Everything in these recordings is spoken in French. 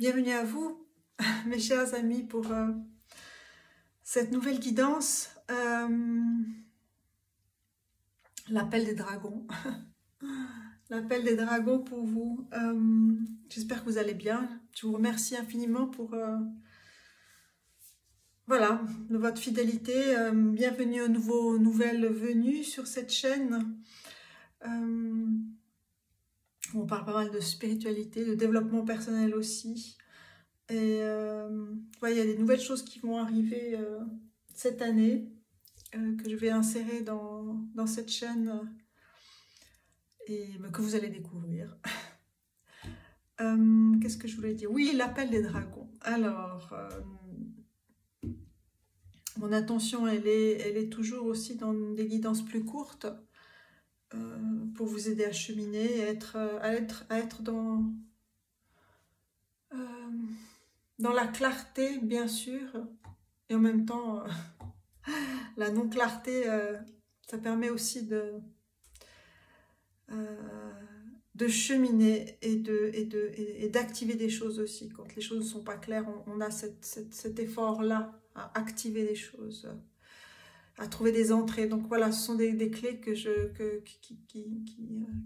Bienvenue à vous, mes chers amis, pour cette nouvelle guidance, l'appel des dragons. L'appel des dragons pour vous. J'espère que vous allez bien. Je vous remercie infiniment pour voilà, de votre fidélité. Bienvenue aux nouvelles venues sur cette chaîne. On parle pas mal de spiritualité, de développement personnel aussi. Et ouais, il y a des nouvelles choses qui vont arriver cette année, que je vais insérer dans cette chaîne et que vous allez découvrir. Qu'est-ce que je voulais dire? Oui, l'appel des dragons. Alors, mon attention, elle est toujours aussi dans des guidances plus courtes pour vous aider à cheminer, à être dans la clarté, bien sûr, et en même temps, la non-clarté, ça permet aussi de cheminer et d'activer des choses aussi. Quand les choses ne sont pas claires, on a cet effort-là à activer les choses, à trouver des entrées. Donc voilà, ce sont des clés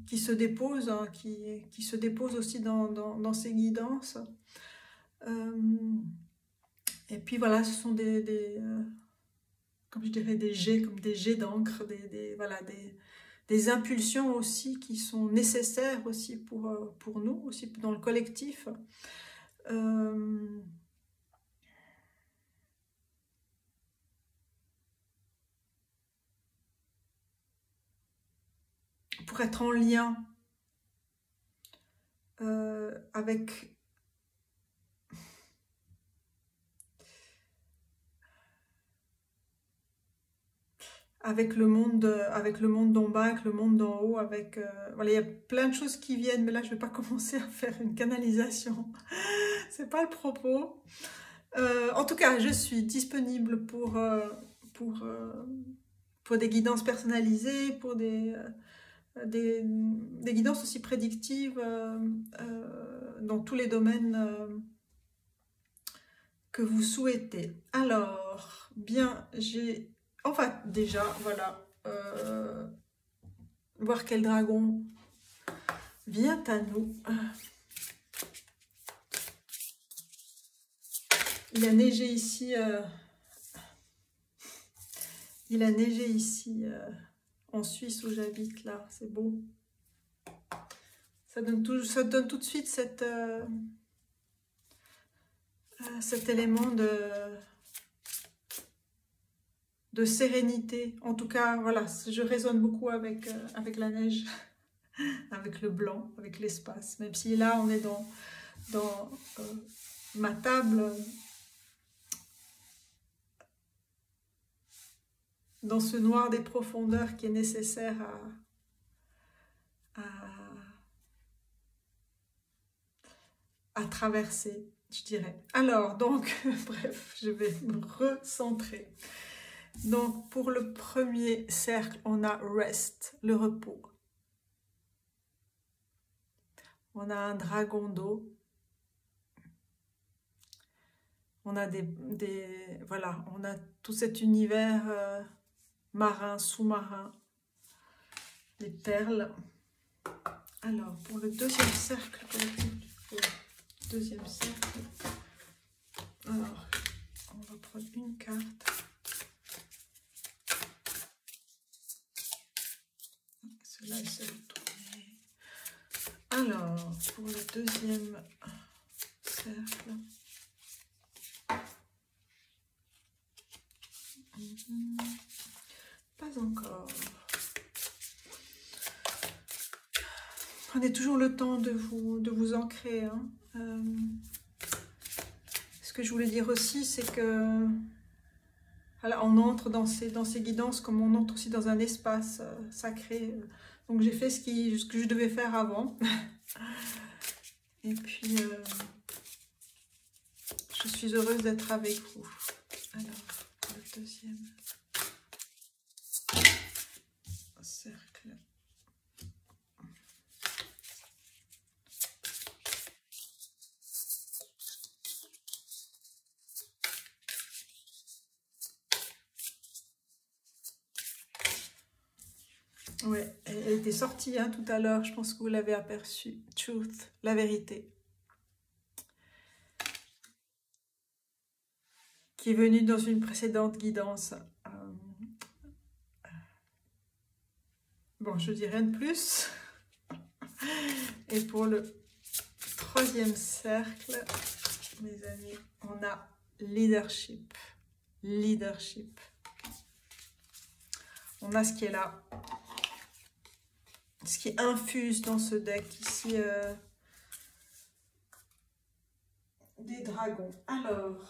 qui se déposent, hein, qui se déposent aussi dans ces guidances. Et puis voilà, ce sont comme je dirais, comme des jets d'encre, voilà, des impulsions aussi qui sont nécessaires aussi pour nous, aussi dans le collectif. Pour être en lien avec le monde d'en bas, avec le monde d'en haut, voilà, il y a plein de choses qui viennent, mais là je vais pas commencer à faire une canalisation. C'est pas le propos. En tout cas, je suis disponible pour des guidances personnalisées, pour des guidances aussi prédictives dans tous les domaines que vous souhaitez. Alors, bien, enfin, déjà, voilà, voir quel dragon vient à nous. Il a neigé ici, en Suisse où j'habite, là, c'est beau. Ça donne tout de suite cet élément de sérénité. En tout cas, voilà, je résonne beaucoup avec la neige, avec le blanc, avec l'espace. Même si là, on est dans ma table, dans ce noir des profondeurs qui est nécessaire à traverser, je dirais. Alors, donc, bref, je vais me recentrer. Donc, pour le premier cercle, on a Rest, le repos. On a un dragon d'eau. On a voilà, on a tout cet univers marin, sous-marin, des perles. Alors, pour le deuxième cercle, alors, on va prendre une carte. Celle-là, elle s'est retournée. Alors, pour le deuxième cercle, pas encore. Prenez toujours le temps de vous ancrer. Hein. Ce que je voulais dire aussi, c'est que voilà, on entre dans ces guidances comme on entre aussi dans un espace sacré. Donc j'ai fait ce que je devais faire avant. Et puis, je suis heureuse d'être avec vous. Alors, le deuxième cercle. était sorti hein, tout à l'heure, je pense que vous l'avez aperçu. Truth, la vérité. Qui est venu dans une précédente guidance. Bon, je dis rien de plus. Et pour le troisième cercle, mes amis, on a leadership. Leadership. On a ce qui est là. Ce qui infuse dans ce deck ici. Des dragons. Alors,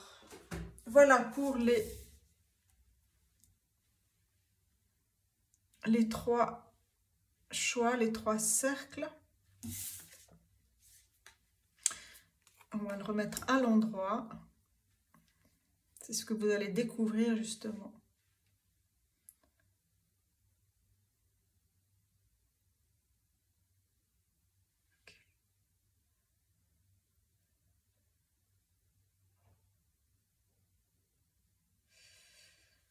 voilà pour les trois choix, les trois cercles. On va le remettre à l'endroit. C'est ce que vous allez découvrir justement.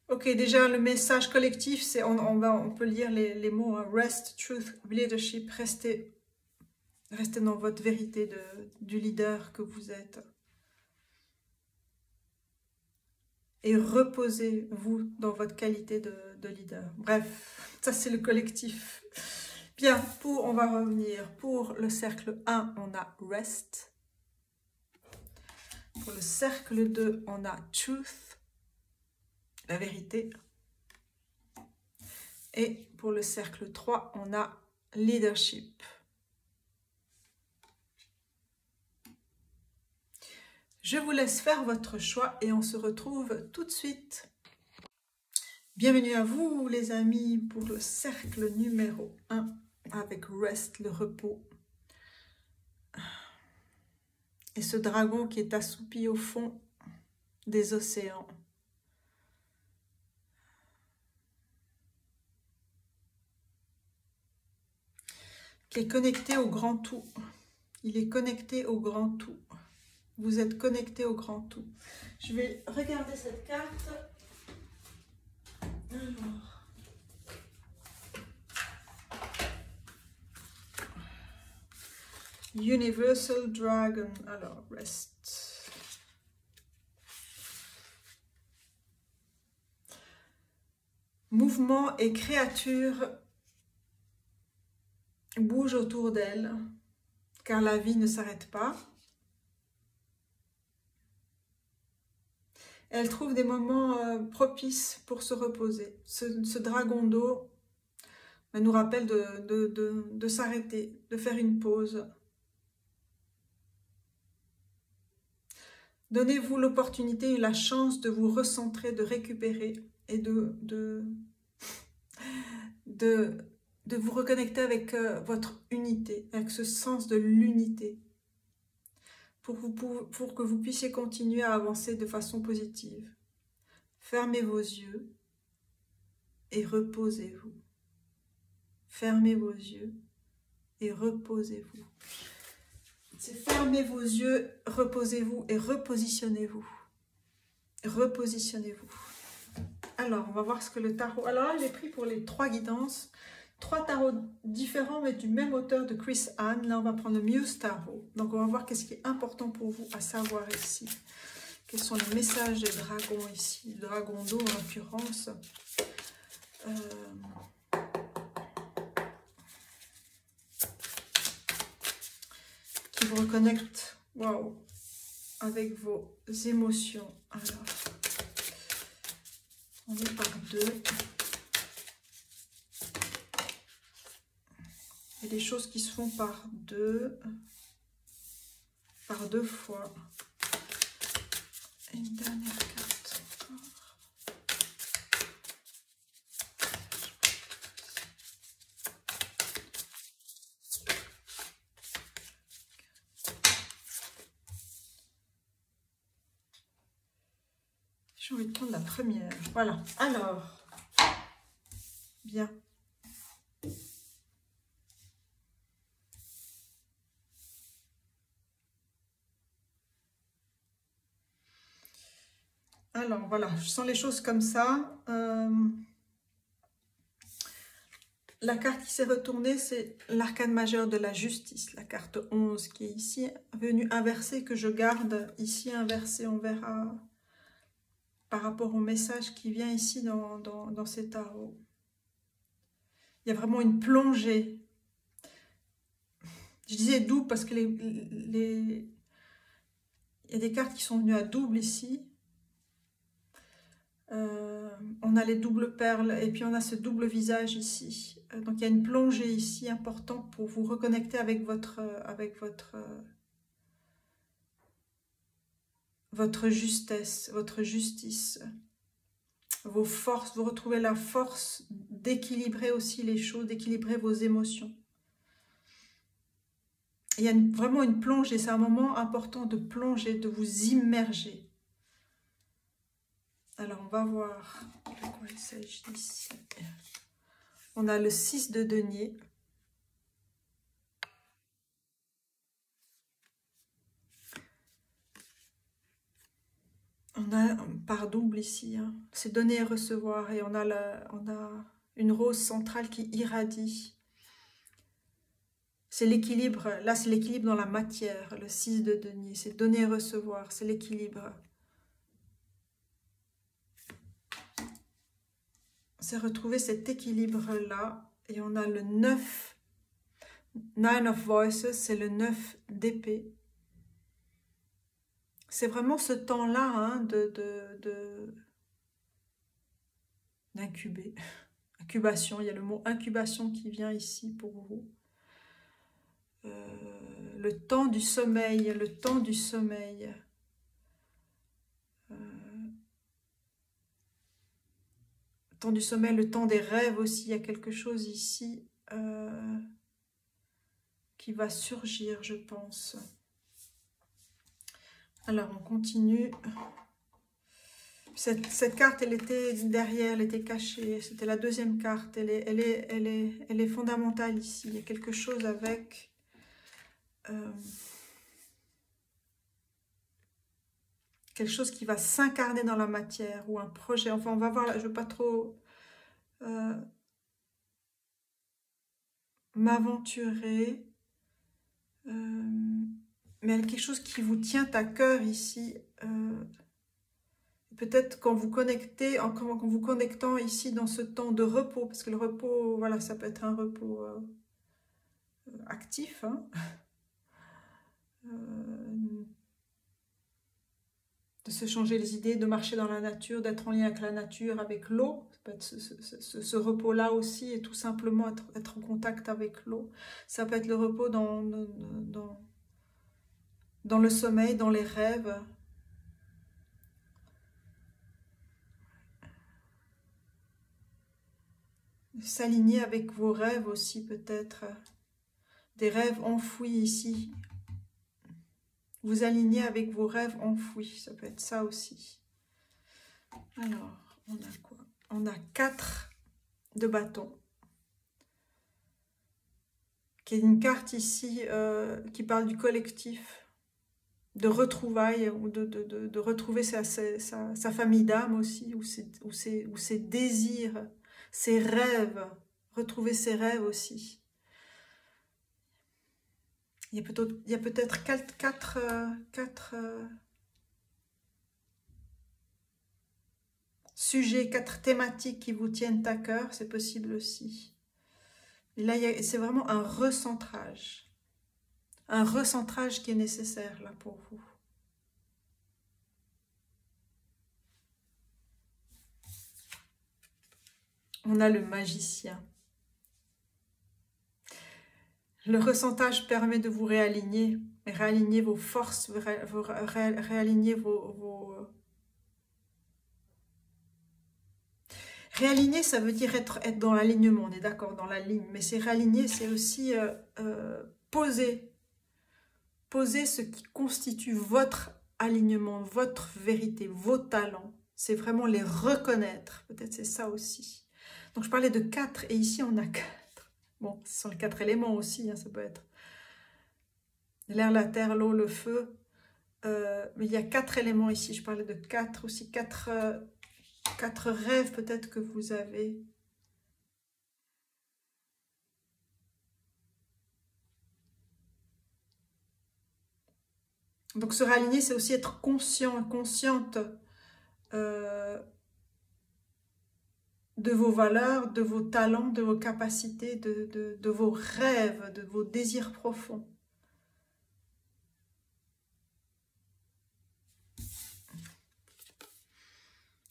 Ok, déjà le message collectif, c'est on peut lire les mots hein, rest, truth, leadership, restez dans votre vérité du leader que vous êtes. Et reposez-vous dans votre qualité de leader. Bref, ça c'est le collectif. Bien, on va revenir. Pour le cercle 1, on a rest. Pour le cercle 2, on a truth, la vérité. Et pour le cercle 3, on a leadership. Je vous laisse faire votre choix et on se retrouve tout de suite. Bienvenue à vous les amis pour le cercle numéro 1 avec rest, le repos. Et ce dragon qui est assoupi au fond des océans. Qui est connecté au grand tout. Il est connecté au grand tout. Vous êtes connecté au grand tout. Je vais regarder cette carte. Alors. Universal Dragon. Alors, rest. Mouvement et créature bougent autour d'elle, car la vie ne s'arrête pas. Elle trouve des moments propices pour se reposer. Ce dragon d'eau nous rappelle de s'arrêter, de faire une pause. Donnez-vous l'opportunité et la chance de vous recentrer, de récupérer et de vous reconnecter avec votre unité, avec ce sens de l'unité, pour que vous puissiez continuer à avancer de façon positive. Fermez vos yeux et reposez-vous. Fermez vos yeux et reposez-vous. C'est fermez vos yeux, reposez-vous et repositionnez-vous. Repositionnez-vous. Alors, on va voir ce que le tarot... Alors là, j'ai pris pour les trois guidances, trois tarots différents, mais du même auteur de Chris Hahn. Là, on va prendre le Muse Tarot. Donc, on va voir qu'est-ce qui est important pour vous à savoir ici. Quels sont les messages des dragons ici. Le dragon d'eau, en l'occurrence. Qui vous reconnecte, waouh, avec vos émotions. Alors, on est par deux. Et les choses qui se font par deux fois. Et une dernière carte encore. J'ai envie de prendre la première. Voilà. Alors, bien. Alors, voilà. Je sens les choses comme ça. La carte qui s'est retournée, c'est l'arcane majeur de la justice, la carte 11 qui est ici, venue inversée, que je garde ici inversée. On verra par rapport au message qui vient ici dans ces tarots. Il y a vraiment une plongée. Je disais double parce que il y a des cartes qui sont venues à double ici. On a les doubles perles et puis on a ce double visage ici. Donc il y a une plongée ici importante pour vous reconnecter avec votre justesse, votre justice, vos forces. Vous retrouvez la force d'équilibrer aussi les choses, d'équilibrer vos émotions. Il y a vraiment une plongée, c'est un moment important de plonger, de vous immerger. Alors, on va voir de quoi il s'agit ici. On a le 6 de denier. On a par double ici, hein. C'est donner et recevoir. Et on a une rose centrale qui irradie. C'est l'équilibre. Là, c'est l'équilibre dans la matière. Le 6 de denier. C'est donner et recevoir. C'est l'équilibre. C'est retrouver cet équilibre-là. Et on a le 9. Nine of Voices, c'est le 9 d'épée. C'est vraiment ce temps-là hein, d'incuber. Incubation, il y a le mot incubation qui vient ici pour vous. Le temps du sommeil, le temps du sommeil. Le temps du sommeil, le temps des rêves aussi. Il y a quelque chose ici qui va surgir, je pense. Alors, on continue. Cette carte, elle était derrière, elle était cachée. C'était la deuxième carte. Elle est fondamentale ici. Il y a quelque chose avec... quelque chose qui va s'incarner dans la matière ou un projet. Enfin, on va voir. Là, je ne veux pas trop m'aventurer. Mais il y a quelque chose qui vous tient à cœur ici. Peut-être quand vous connectez, en vous connectant ici dans ce temps de repos, parce que le repos, voilà, ça peut être un repos actif, hein. De se changer les idées, de marcher dans la nature, d'être en lien avec la nature, avec l'eau. Ça peut être ce repos-là aussi, et tout simplement être en contact avec l'eau. Ça peut être le repos dans le sommeil, dans les rêves. S'aligner avec vos rêves aussi peut-être. Des rêves enfouis ici. Vous aligner avec vos rêves enfouis. Ça peut être ça aussi. Alors, on a quoi? On a 4 de bâton. Qui est une carte ici qui parle du collectif. De retrouvailles, ou de retrouver sa famille d'âme aussi. Ou ses désirs, ses rêves. Retrouver ses rêves aussi. Il y a peut-être 4 sujets, 4 thématiques qui vous tiennent à cœur, c'est possible aussi. Et là, c'est vraiment un recentrage qui est nécessaire là pour vous. On a le magicien. Le recentrage permet de vous réaligner vos forces, réaligner Réaligner, ça veut dire être dans l'alignement, on est d'accord, dans la ligne. Mais c'est réaligner, c'est aussi poser ce qui constitue votre alignement, votre vérité, vos talents. C'est vraiment les reconnaître, peut-être c'est ça aussi. Donc je parlais de 4 et ici on a 4. Bon, ce sont les 4 éléments aussi, hein, ça peut être l'air, la terre, l'eau, le feu. Mais il y a 4 éléments ici. Je parlais de 4 aussi. 4 rêves peut-être que vous avez. Donc se réaligner, c'est aussi être conscient, consciente de vos valeurs, de vos talents, de vos capacités, de vos rêves, de vos désirs profonds.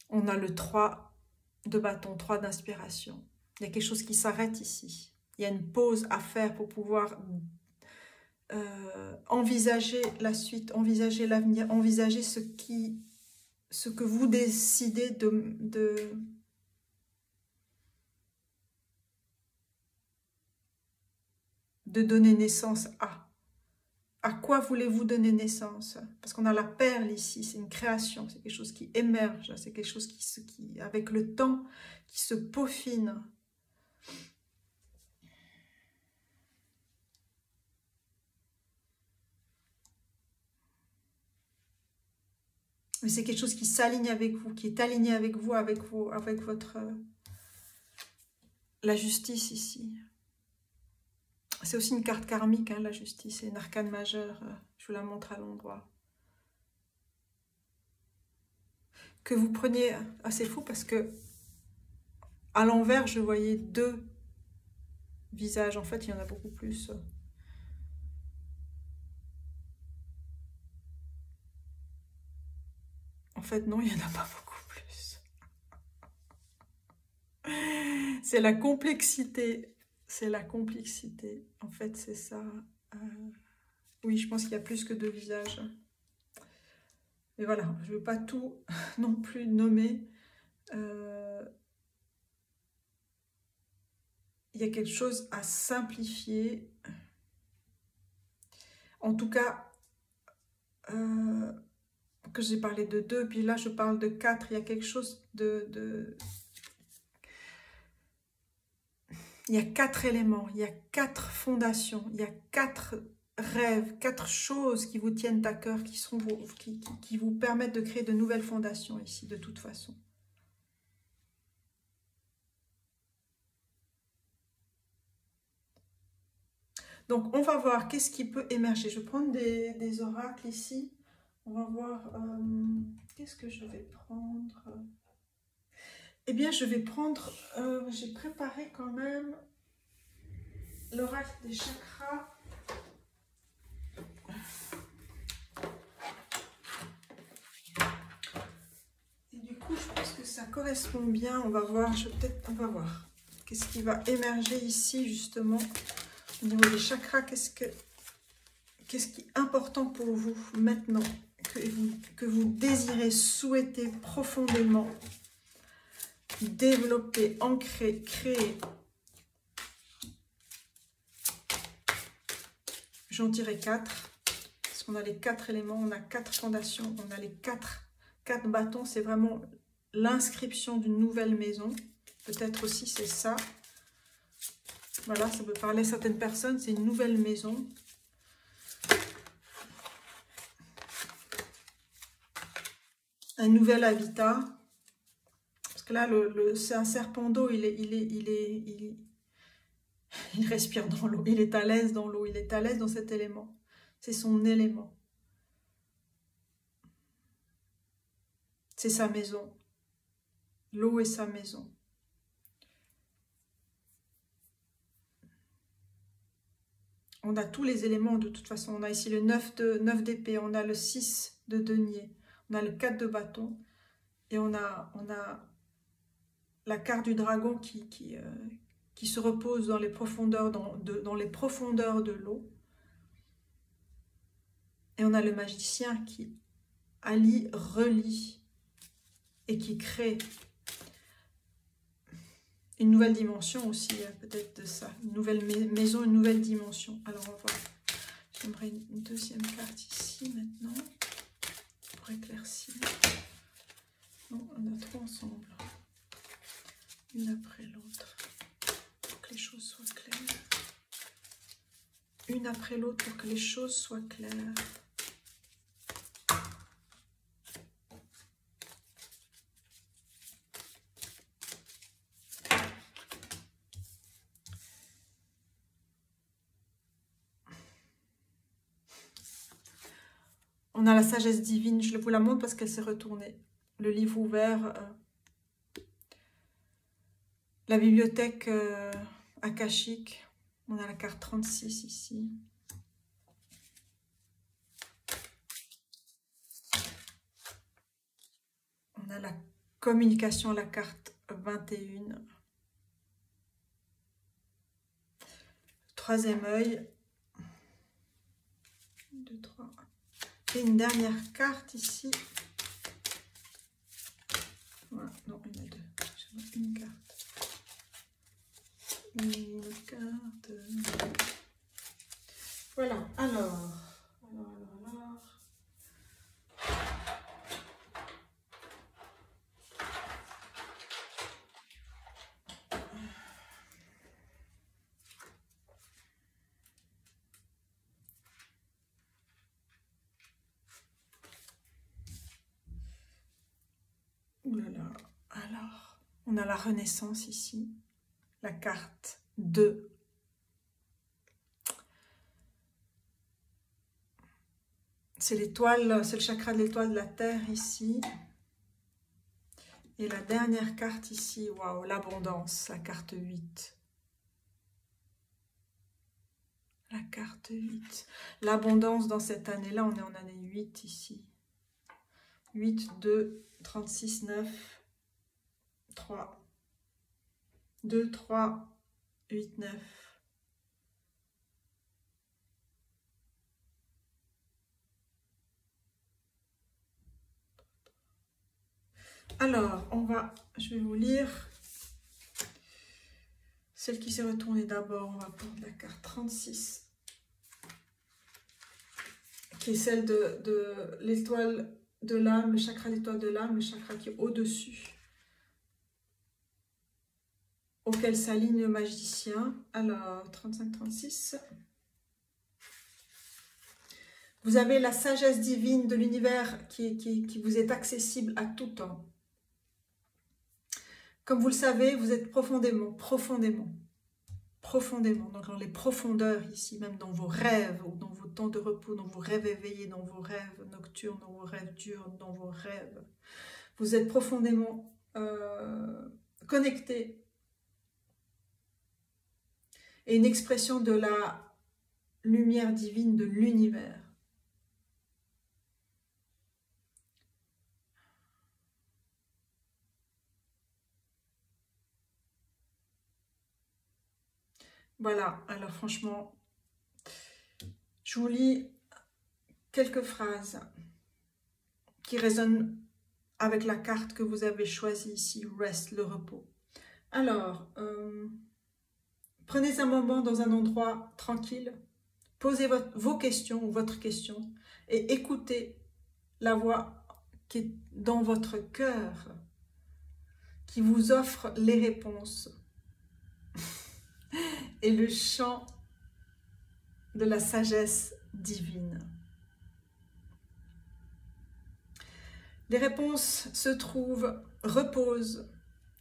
On a le 3 de bâton, 3 d'inspiration. Il y a quelque chose qui s'arrête ici. Il y a une pause à faire pour pouvoir envisager la suite, envisager l'avenir, envisager ce que vous décidez de donner naissance à. À quoi voulez-vous donner naissance? Parce qu'on a la perle ici, c'est une création, c'est quelque chose qui émerge, c'est quelque chose qui, avec le temps, qui se peaufine. Mais c'est quelque chose qui s'aligne avec vous, qui est aligné avec vous, avec votre... la justice ici. C'est aussi une carte karmique, hein, la justice, c'est une arcane majeure. Je vous la montre à l'endroit. Que vous preniez... Ah, c'est fou parce que à l'envers, je voyais 2 visages. En fait, il y en a beaucoup plus. En fait, non, il n'y en a pas beaucoup plus. C'est la complexité. C'est la complexité. En fait, c'est ça. Oui, je pense qu'il y a plus que 2 visages. Mais voilà, je ne veux pas tout non plus nommer. Il y a quelque chose à simplifier. En tout cas, que j'ai parlé de 2, puis là je parle de 4. Il y a quelque chose Il y a 4 éléments, il y a 4 fondations, il y a 4 rêves, 4 choses qui vous tiennent à cœur, qui vous permettent de créer de nouvelles fondations ici, de toute façon. Donc, on va voir qu'est-ce qui peut émerger. Je vais prendre des oracles ici. On va voir, qu'est-ce que je vais prendre? Eh bien, je vais prendre, j'ai préparé quand même l'oracle des chakras. Et du coup, je pense que ça correspond bien. On va voir, on va voir. Qu'est-ce qui va émerger ici, justement, au niveau des chakras. Qu'est-ce qui est important pour vous maintenant, que vous désirez, souhaitez profondément développer, ancrer, créer. J'en dirai 4, parce qu'on a les 4 éléments, on a 4 fondations, on a les 4 bâtons, c'est vraiment l'inscription d'une nouvelle maison. Peut-être aussi c'est ça. Voilà, ça peut parler à certaines personnes, c'est une nouvelle maison. Un nouvel habitat. Parce que là, c'est un serpent d'eau, il respire dans l'eau, il est à l'aise dans l'eau, il est à l'aise dans cet élément. C'est son élément. C'est sa maison. L'eau est sa maison. On a tous les éléments de toute façon. On a ici le 9 d'épée, on a le 6 de denier, on a le 4 de bâton et on a la carte du dragon qui se repose dans les profondeurs, dans les profondeurs de l'eau. Et on a le magicien qui allie, relie et qui crée une nouvelle dimension aussi, peut-être de ça. Une nouvelle maison, une nouvelle dimension. Alors on va voir. J'aimerais une deuxième carte ici maintenant pour éclaircir. Non, on a 3 ensemble. Une après l'autre. Pour que les choses soient claires. Une après l'autre pour que les choses soient claires. On a la sagesse divine, je vous la montre parce qu'elle s'est retournée. Le livre ouvert, la bibliothèque akashique. On a la carte 36 ici. On a la communication, la carte 21. Troisième œil. 2, 3. Et une dernière carte ici. Voilà, non, il y en a deux. Une carte. Une carte. Voilà, alors. Ouh là là. Alors, on a la Renaissance ici. La carte 2. C'est l'étoile, c'est le chakra de l'étoile de la Terre ici. Et la dernière carte ici, waouh, l'abondance, la carte 8. La carte 8. L'abondance dans cette année-là, on est en année 8 ici. 8, 2, 36, 9, 3. 2, 3, 8, 9. Alors, je vais vous lire celle qui s'est retournée d'abord. On va prendre la carte 36, qui est celle de l'étoile de l'âme, le chakra de l'étoile de l'âme, le chakra qui est au-dessus, auquel s'aligne le magicien. Alors, 35-36. Vous avez la sagesse divine de l'univers qui vous est accessible à tout temps. Comme vous le savez, vous êtes profondément, dans les profondeurs ici, même dans vos rêves, ou dans vos temps de repos, dans vos rêves éveillés, dans vos rêves nocturnes, dans vos rêves diurnes, dans vos rêves. Vous êtes profondément connecté. Et une expression de la lumière divine de l'univers. Voilà, alors franchement, je vous lis quelques phrases qui résonnent avec la carte que vous avez choisie ici, Rest, le repos. Alors, prenez un moment dans un endroit tranquille, posez vos questions ou votre question et écoutez la voix qui est dans votre cœur, qui vous offre les réponses et le chant de la sagesse divine. Les réponses reposent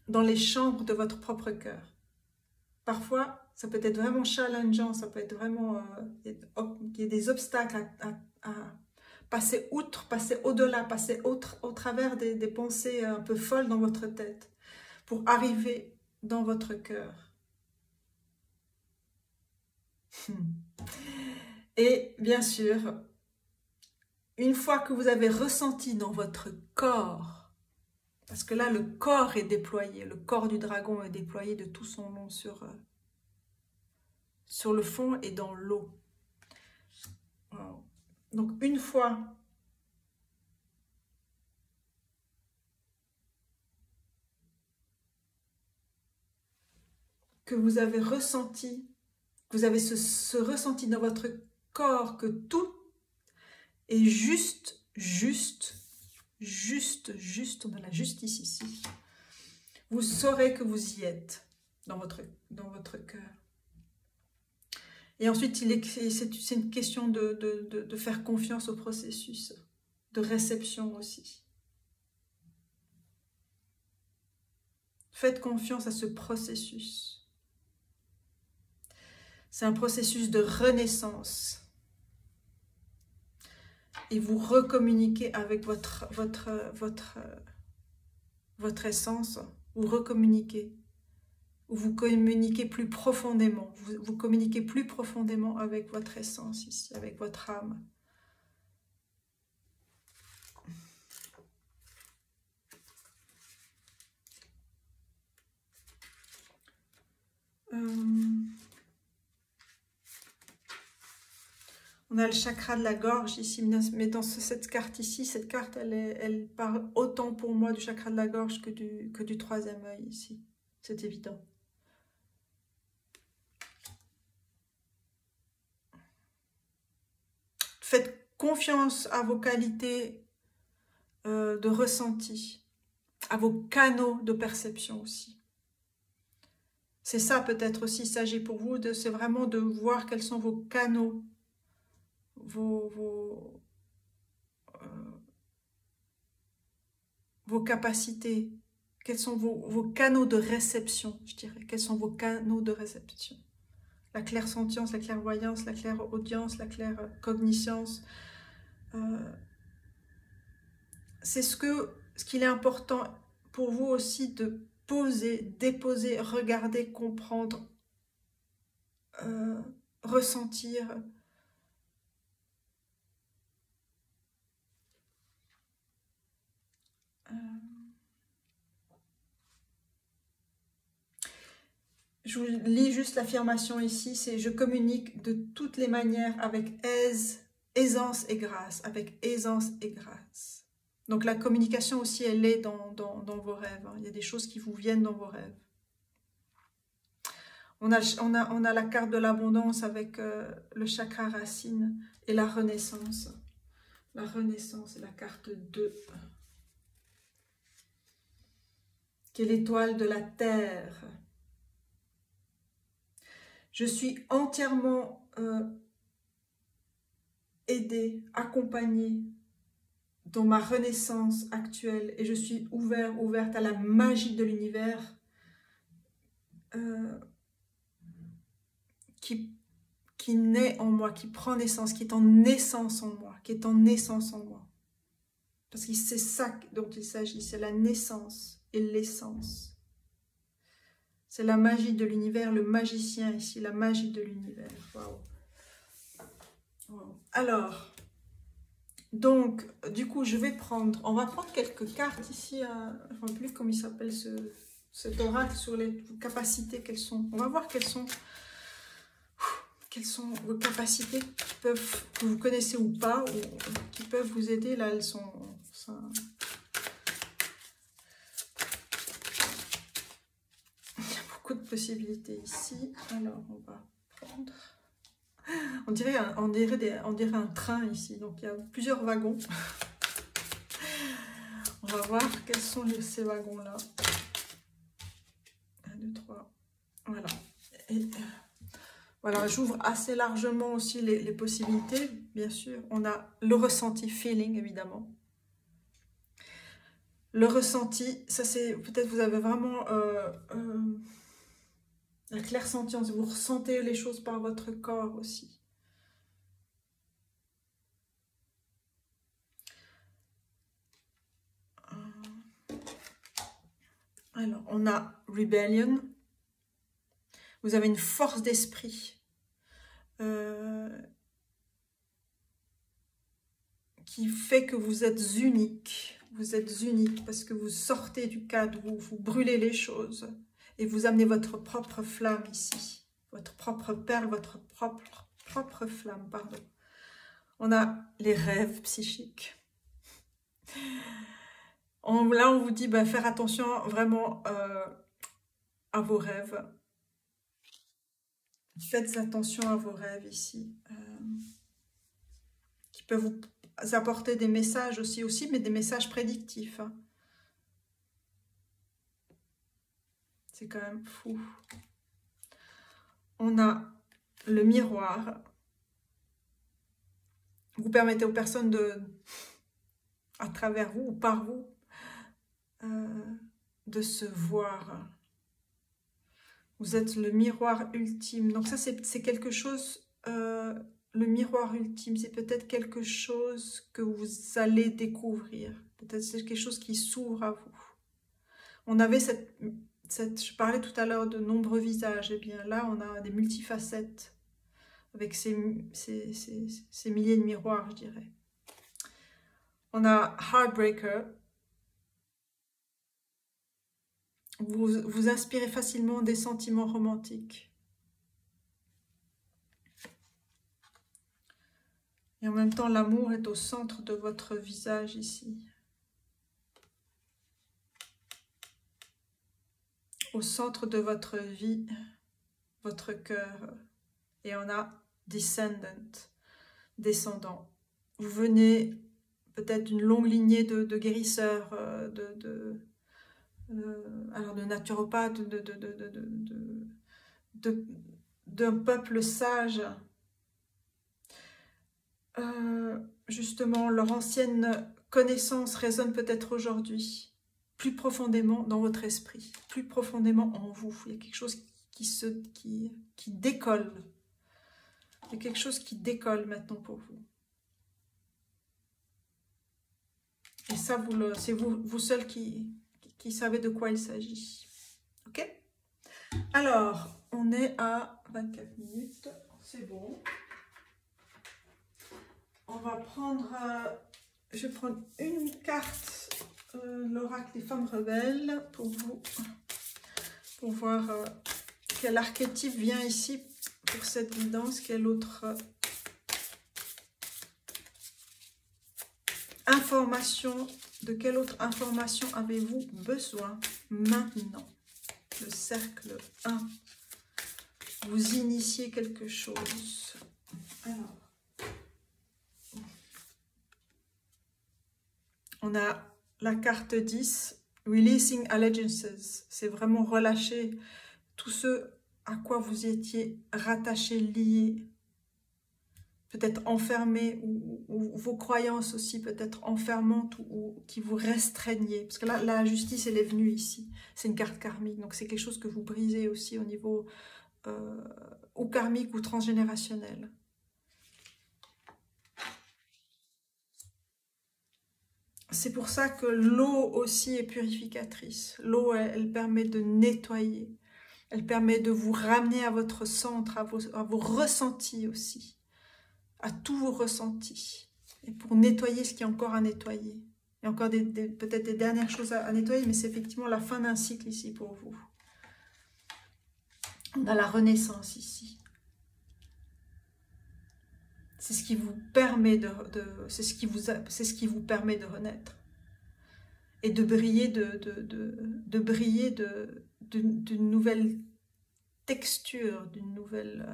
dans les chambres de votre propre cœur. Parfois, ça peut être vraiment challengeant, ça peut être vraiment... il y a des obstacles à passer outre, passer au-delà, passer au travers des pensées un peu folles dans votre tête pour arriver dans votre cœur. Et bien sûr, une fois que vous avez ressenti dans votre corps, parce que là le corps est déployé, le corps du dragon est déployé de tout son long sur le fond et dans l'eau. Wow. Donc une fois que vous avez ressenti, que vous avez ce ressenti dans votre corps que tout est juste, on a la justice ici. Vous saurez que vous y êtes dans votre cœur. Et ensuite, c'est une question de faire confiance au processus, de réception aussi. Faites confiance à ce processus. C'est un processus de renaissance. et vous recommuniquez avec votre essence, vous recommuniquez, ou vous communiquez plus profondément, vous communiquez plus profondément avec votre essence ici, avec votre âme. On a le chakra de la gorge ici, mais dans cette carte ici, cette carte, elle parle autant pour moi du chakra de la gorge que du troisième œil ici. C'est évident. Faites confiance à vos qualités de ressenti, à vos canaux de perception aussi. C'est ça peut-être aussi, il s'agit pour vous, c'est vraiment de voir quels sont vos canaux, vos capacités, quels sont vos canaux de réception, je dirais, quels sont vos canaux de réception. La clairsentience, la clairvoyance, la clairaudience, la claircogniscience. C'est ce qu'il est important pour vous aussi de poser, déposer, regarder, comprendre, ressentir. Je vous lis juste l'affirmation ici, c'est « Je communique de toutes les manières avec aisance et grâce, avec aisance et grâce. » Donc la communication aussi, elle est dans vos rêves. Hein. Il y a des choses qui vous viennent dans vos rêves. On a la carte de l'abondance avec le chakra racine et la renaissance. La renaissance, la carte 2. Qui est l'étoile de la terre. Je suis entièrement aidée, accompagnée dans ma renaissance actuelle et je suis ouverte à la magie de l'univers qui naît en moi, qui prend naissance, qui est en naissance en moi, Parce que c'est ça dont il s'agit, c'est la naissance et l'essence. C'est la magie de l'univers, le magicien ici, la magie de l'univers. Waouh. Wow. Alors, donc, du coup, on va prendre quelques cartes ici. Je ne sais plus comment il s'appelle cet oracle sur les capacités qu'elles sont. On va voir quelles sont vos capacités que vous connaissez ou pas, ou qui peuvent vous aider. Là, elles sont... de possibilités ici. Alors, on va prendre... On dirait un train ici. Donc, il y a plusieurs wagons. On va voir quels sont ces wagons-là. 1, 2, 3. Voilà. Et voilà, j'ouvre assez largement aussi les possibilités, bien sûr. On a le ressenti, feeling, évidemment. Le ressenti, ça c'est... Peut-être vous avez vraiment... la clairsentience, vous ressentez les choses par votre corps aussi. Alors, on a Rebellion. Vous avez une force d'esprit qui fait que vous êtes unique. Vous êtes unique parce que vous sortez du cadre, vous brûlez les choses. Et vous amenez votre propre flamme ici. Votre propre perle, votre propre flamme, pardon. On a les rêves psychiques. Là, on vous dit faire attention vraiment à vos rêves. Faites attention à vos rêves ici. Qui peuvent vous apporter des messages aussi, mais des messages prédictifs. Hein. C'est quand même fou. On a le miroir. Vous permettez aux personnes à travers vous ou par vous, de se voir. Vous êtes le miroir ultime. Donc ça, c'est quelque chose le miroir ultime, c'est peut-être quelque chose que vous allez découvrir. Peut-être c'est quelque chose qui s'ouvre à vous. On avait je parlais tout à l'heure de nombreux visages, et bien là on a des multifacettes avec ces milliers de miroirs, je dirais. On a Heartbreaker. Vous inspirez facilement des sentiments romantiques. Et en même temps, l'amour est au centre de votre visage ici. Au centre de votre vie, votre cœur. Et on a Descendant, descendant. Vous venez peut-être d'une longue lignée de guérisseurs, alors de naturopathes, d'un peuple sage. Justement, leur ancienne connaissance résonne peut-être aujourd'hui, plus profondément dans votre esprit, plus profondément en vous. Il y a quelque chose qui décolle. Il y a quelque chose qui décolle maintenant pour vous. Et ça, c'est vous seul qui savez de quoi il s'agit. Ok? Alors, on est à 24 minutes. C'est bon. On va prendre... je vais prendre une carte, l'oracle des femmes rebelles, pour vous. Pour voir quel archétype vient ici pour cette guidance. Quelle autre... information, de quelle autre information avez-vous besoin maintenant? Le cercle 1. Vous initiez quelque chose. Alors, on a la carte 10, Releasing Allegiances. C'est vraiment relâcher tout ce à quoi vous étiez rattaché, lié. Peut-être enfermé, ou vos croyances aussi peut-être enfermantes ou qui vous restreignaient. Parce que là, la justice, elle est venue ici. C'est une carte karmique, donc c'est quelque chose que vous brisez aussi au niveau ou karmique ou transgénérationnel. C'est pour ça que l'eau aussi est purificatrice. L'eau, elle permet de nettoyer. Elle permet de vous ramener à votre centre, à vos ressentis aussi. À tous vos ressentis, et pour nettoyer ce qui est encore à nettoyer. Il y a encore peut-être des dernières choses à nettoyer, mais c'est effectivement la fin d'un cycle ici pour vous. On a la renaissance ici. C'est ce qui vous permet c'est ce qui vous permet de renaître et de briller d'une nouvelle texture, d'une nouvelle,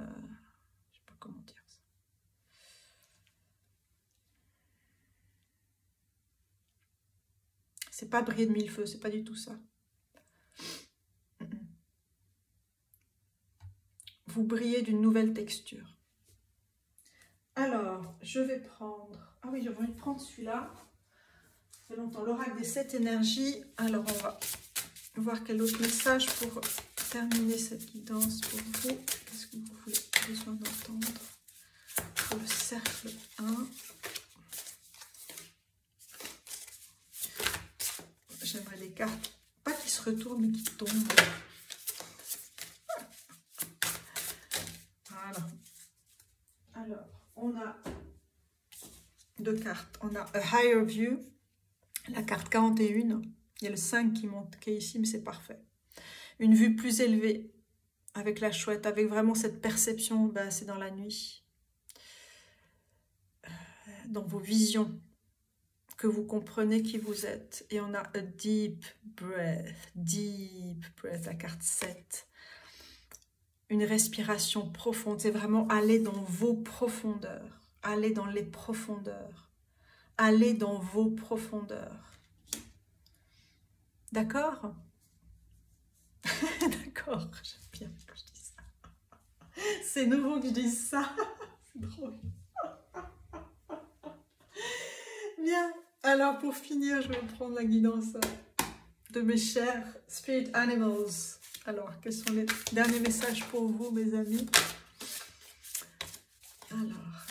je sais pas comment dire. C'est pas briller de mille feux, c'est pas du tout ça. Vous brillez d'une nouvelle texture. Alors, je vais prendre... Ah oui, j'ai envie de prendre celui-là. Ça fait longtemps. L'oracle des 7 énergies. Alors, on va voir quel autre message pour terminer cette guidance pour vous. Qu'est-ce que vous avez besoin d'entendre pour le cercle 1. J'aimerais des cartes, pas qui se retournent, mais qui tombent. Voilà. Alors, on a 2 cartes. On a A Higher View, la carte 41. Il y a le 5 qui monte, qui est ici, mais c'est parfait. Une vue plus élevée, avec la chouette, avec vraiment cette perception, ben, c'est dans la nuit. Dans vos visions, que vous comprenez qui vous êtes. Et on a a deep breath, la carte 7. Une respiration profonde, c'est vraiment aller dans vos profondeurs, aller dans les profondeurs, aller dans vos profondeurs. D'accord? D'accord, j'aime bien que je dise ça. C'est nouveau que je dise ça. C'est drôle. Bien. Alors, pour finir, je vais prendre la guidance de mes chers Spirit Animals. Alors, quels sont les derniers messages pour vous, mes amis? Alors,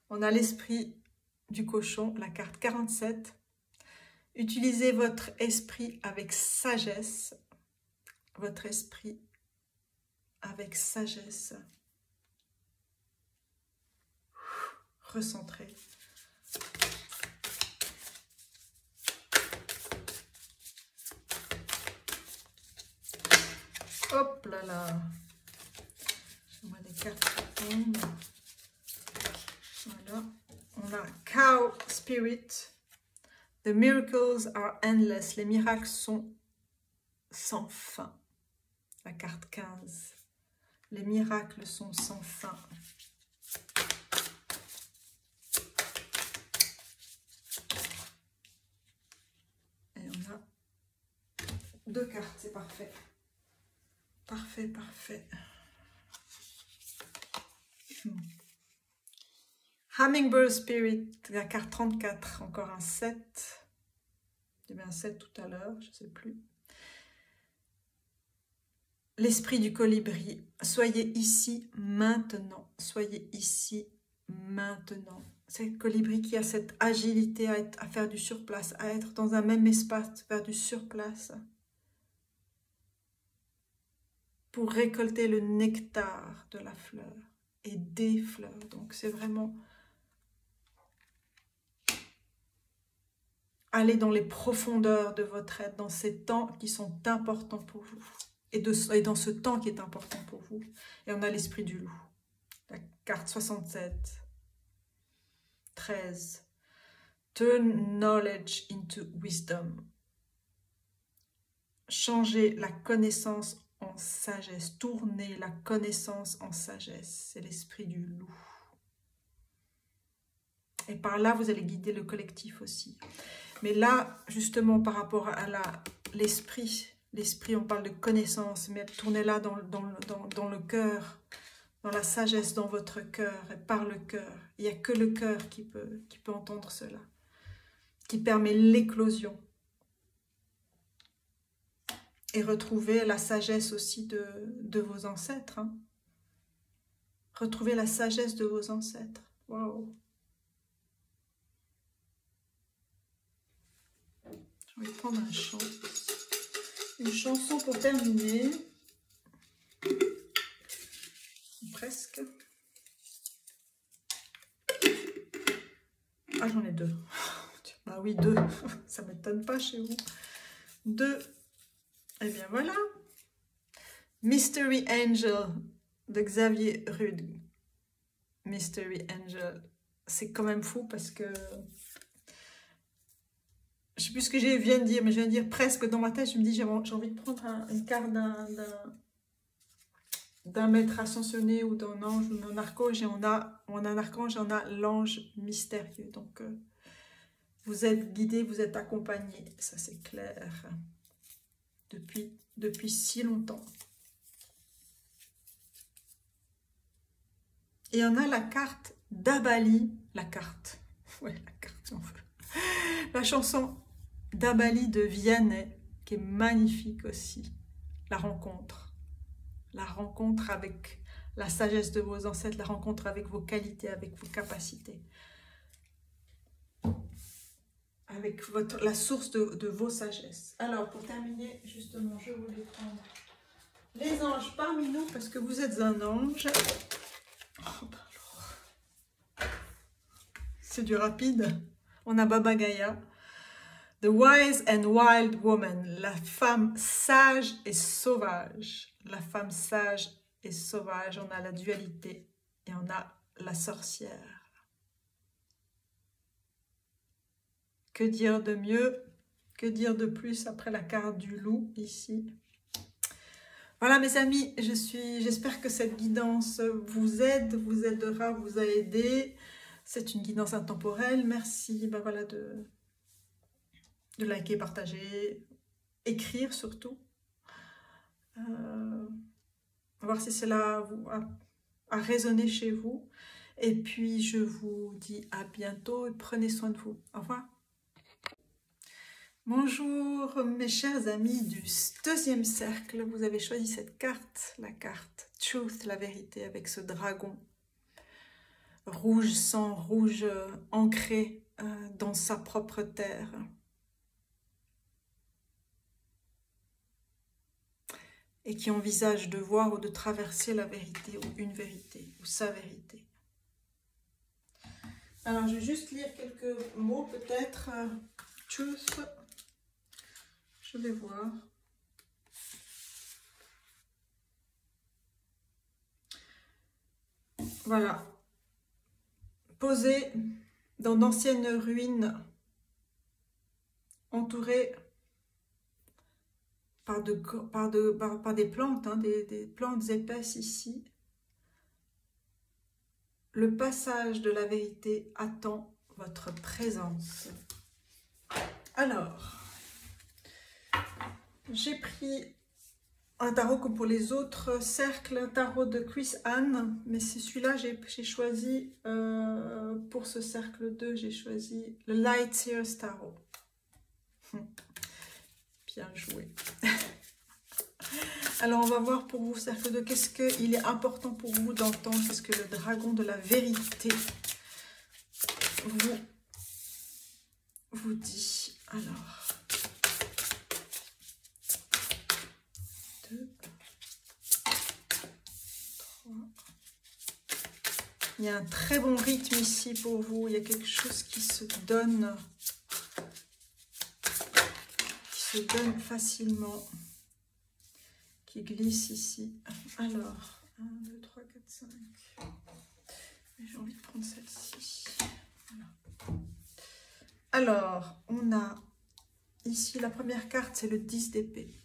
On a l'esprit du cochon, la carte 47. Utilisez votre esprit avec sagesse. Votre esprit avec sagesse. Recentrez. Hop là là. J'aimerais des cartes qui tombent. Voilà. On a Cow Spirit. The miracles are endless. Les miracles sont sans fin. La carte 15. Les miracles sont sans fin. Et on a 2 cartes, c'est parfait. Parfait, parfait. Hummingbird Spirit, la carte 34, encore un 7. Il y avait un 7 tout à l'heure, je ne sais plus. L'esprit du colibri, soyez ici maintenant. Soyez ici maintenant. C'est le colibri qui a cette agilité à faire du surplace, à être dans un même espace, faire du surplace. Pour récolter le nectar de la fleur et des fleurs. Donc c'est vraiment aller dans les profondeurs de votre être, dans ces temps qui sont importants pour vous. Et dans ce temps qui est important pour vous. Et on a l'esprit du loup. La carte 67. 13. Turn knowledge into wisdom. Changer la connaissance en sagesse. Tourner la connaissance en sagesse. C'est l'esprit du loup. Et par là, vous allez guider le collectif aussi. Mais là, justement, par rapport à l'esprit, on parle de connaissance, mais tournez-la dans le cœur, dans la sagesse, dans votre cœur, et par le cœur. Il n'y a que le cœur qui peut entendre cela, qui permet l'éclosion. Et retrouver la sagesse aussi de vos ancêtres. Hein. Retrouvez la sagesse de vos ancêtres. Waouh! Je vais prendre un chant. Une chanson pour terminer. Presque. Ah, j'en ai 2. Ah oui, 2. Ça ne m'étonne pas chez vous. 2. Eh bien, voilà. Mystery Angel de Xavier Rude. Mystery Angel. C'est quand même fou parce que... Je ne sais plus ce que je viens de dire, mais je viens de dire presque dans ma tête. Je me dis, j'ai envie de prendre une carte d'un maître ascensionné ou d'un ange ou d'un archange. Et on a un archange, on a l'ange mystérieux. Donc, vous êtes guidé, vous êtes accompagné. Ça, c'est clair. Depuis si longtemps. Et on a la carte d'Abali. La carte. Ouais, la carte, si on veut. La chanson d'Abali de Vianney, qui est magnifique aussi. La rencontre. La rencontre avec la sagesse de vos ancêtres, la rencontre avec vos qualités, avec vos capacités. Avec la source de vos sagesses. Alors, pour terminer, justement, je voulais prendre les anges parmi nous, parce que vous êtes un ange. Oh, ben alors. C'est du rapide. On a Baba Gaia. The wise and wild woman, la femme sage et sauvage. La femme sage et sauvage, on a la dualité et on a la sorcière. Que dire de mieux? Que dire de plus après la carte du loup ici? Voilà mes amis, j'espère que cette guidance vous aide, vous aidera, vous a aidé. C'est une guidance intemporelle. Merci ben voilà, de liker, partager, écrire surtout. Voir si cela a résonné chez vous. Et puis, je vous dis à bientôt et prenez soin de vous. Au revoir. Bonjour mes chers amis du deuxième cercle. Vous avez choisi cette carte, la carte Truth, la vérité, avec ce dragon. rouge sang, rouge ancré dans sa propre terre. Et qui envisage de voir ou de traverser la vérité, ou une vérité, ou sa vérité. Alors, je vais juste lire quelques mots, peut-être. Truth. Je vais voir. Voilà. Posé dans d'anciennes ruines, entouré par des plantes, hein, des plantes épaisses ici. Le passage de la vérité attend votre présence. Alors, j'ai pris un tarot comme pour les autres cercles, un tarot de Chris Anne, mais c'est celui-là j'ai choisi, pour ce cercle 2, j'ai choisi le Light Seers Tarot. Bien joué. Alors, on va voir pour vous, cercle 2, qu'est-ce qu'il est important pour vous d'entendre, qu'est-ce que le dragon de la vérité vous dit. Alors, 2, 3. Il y a un très bon rythme ici pour vous. Il y a quelque chose qui se donne facilement, qui glisse ici. Alors, 1, 2, 3, 4, 5. J'ai envie de prendre celle-ci. Voilà. Alors, on a ici la première carte, c'est le 10 d'épée.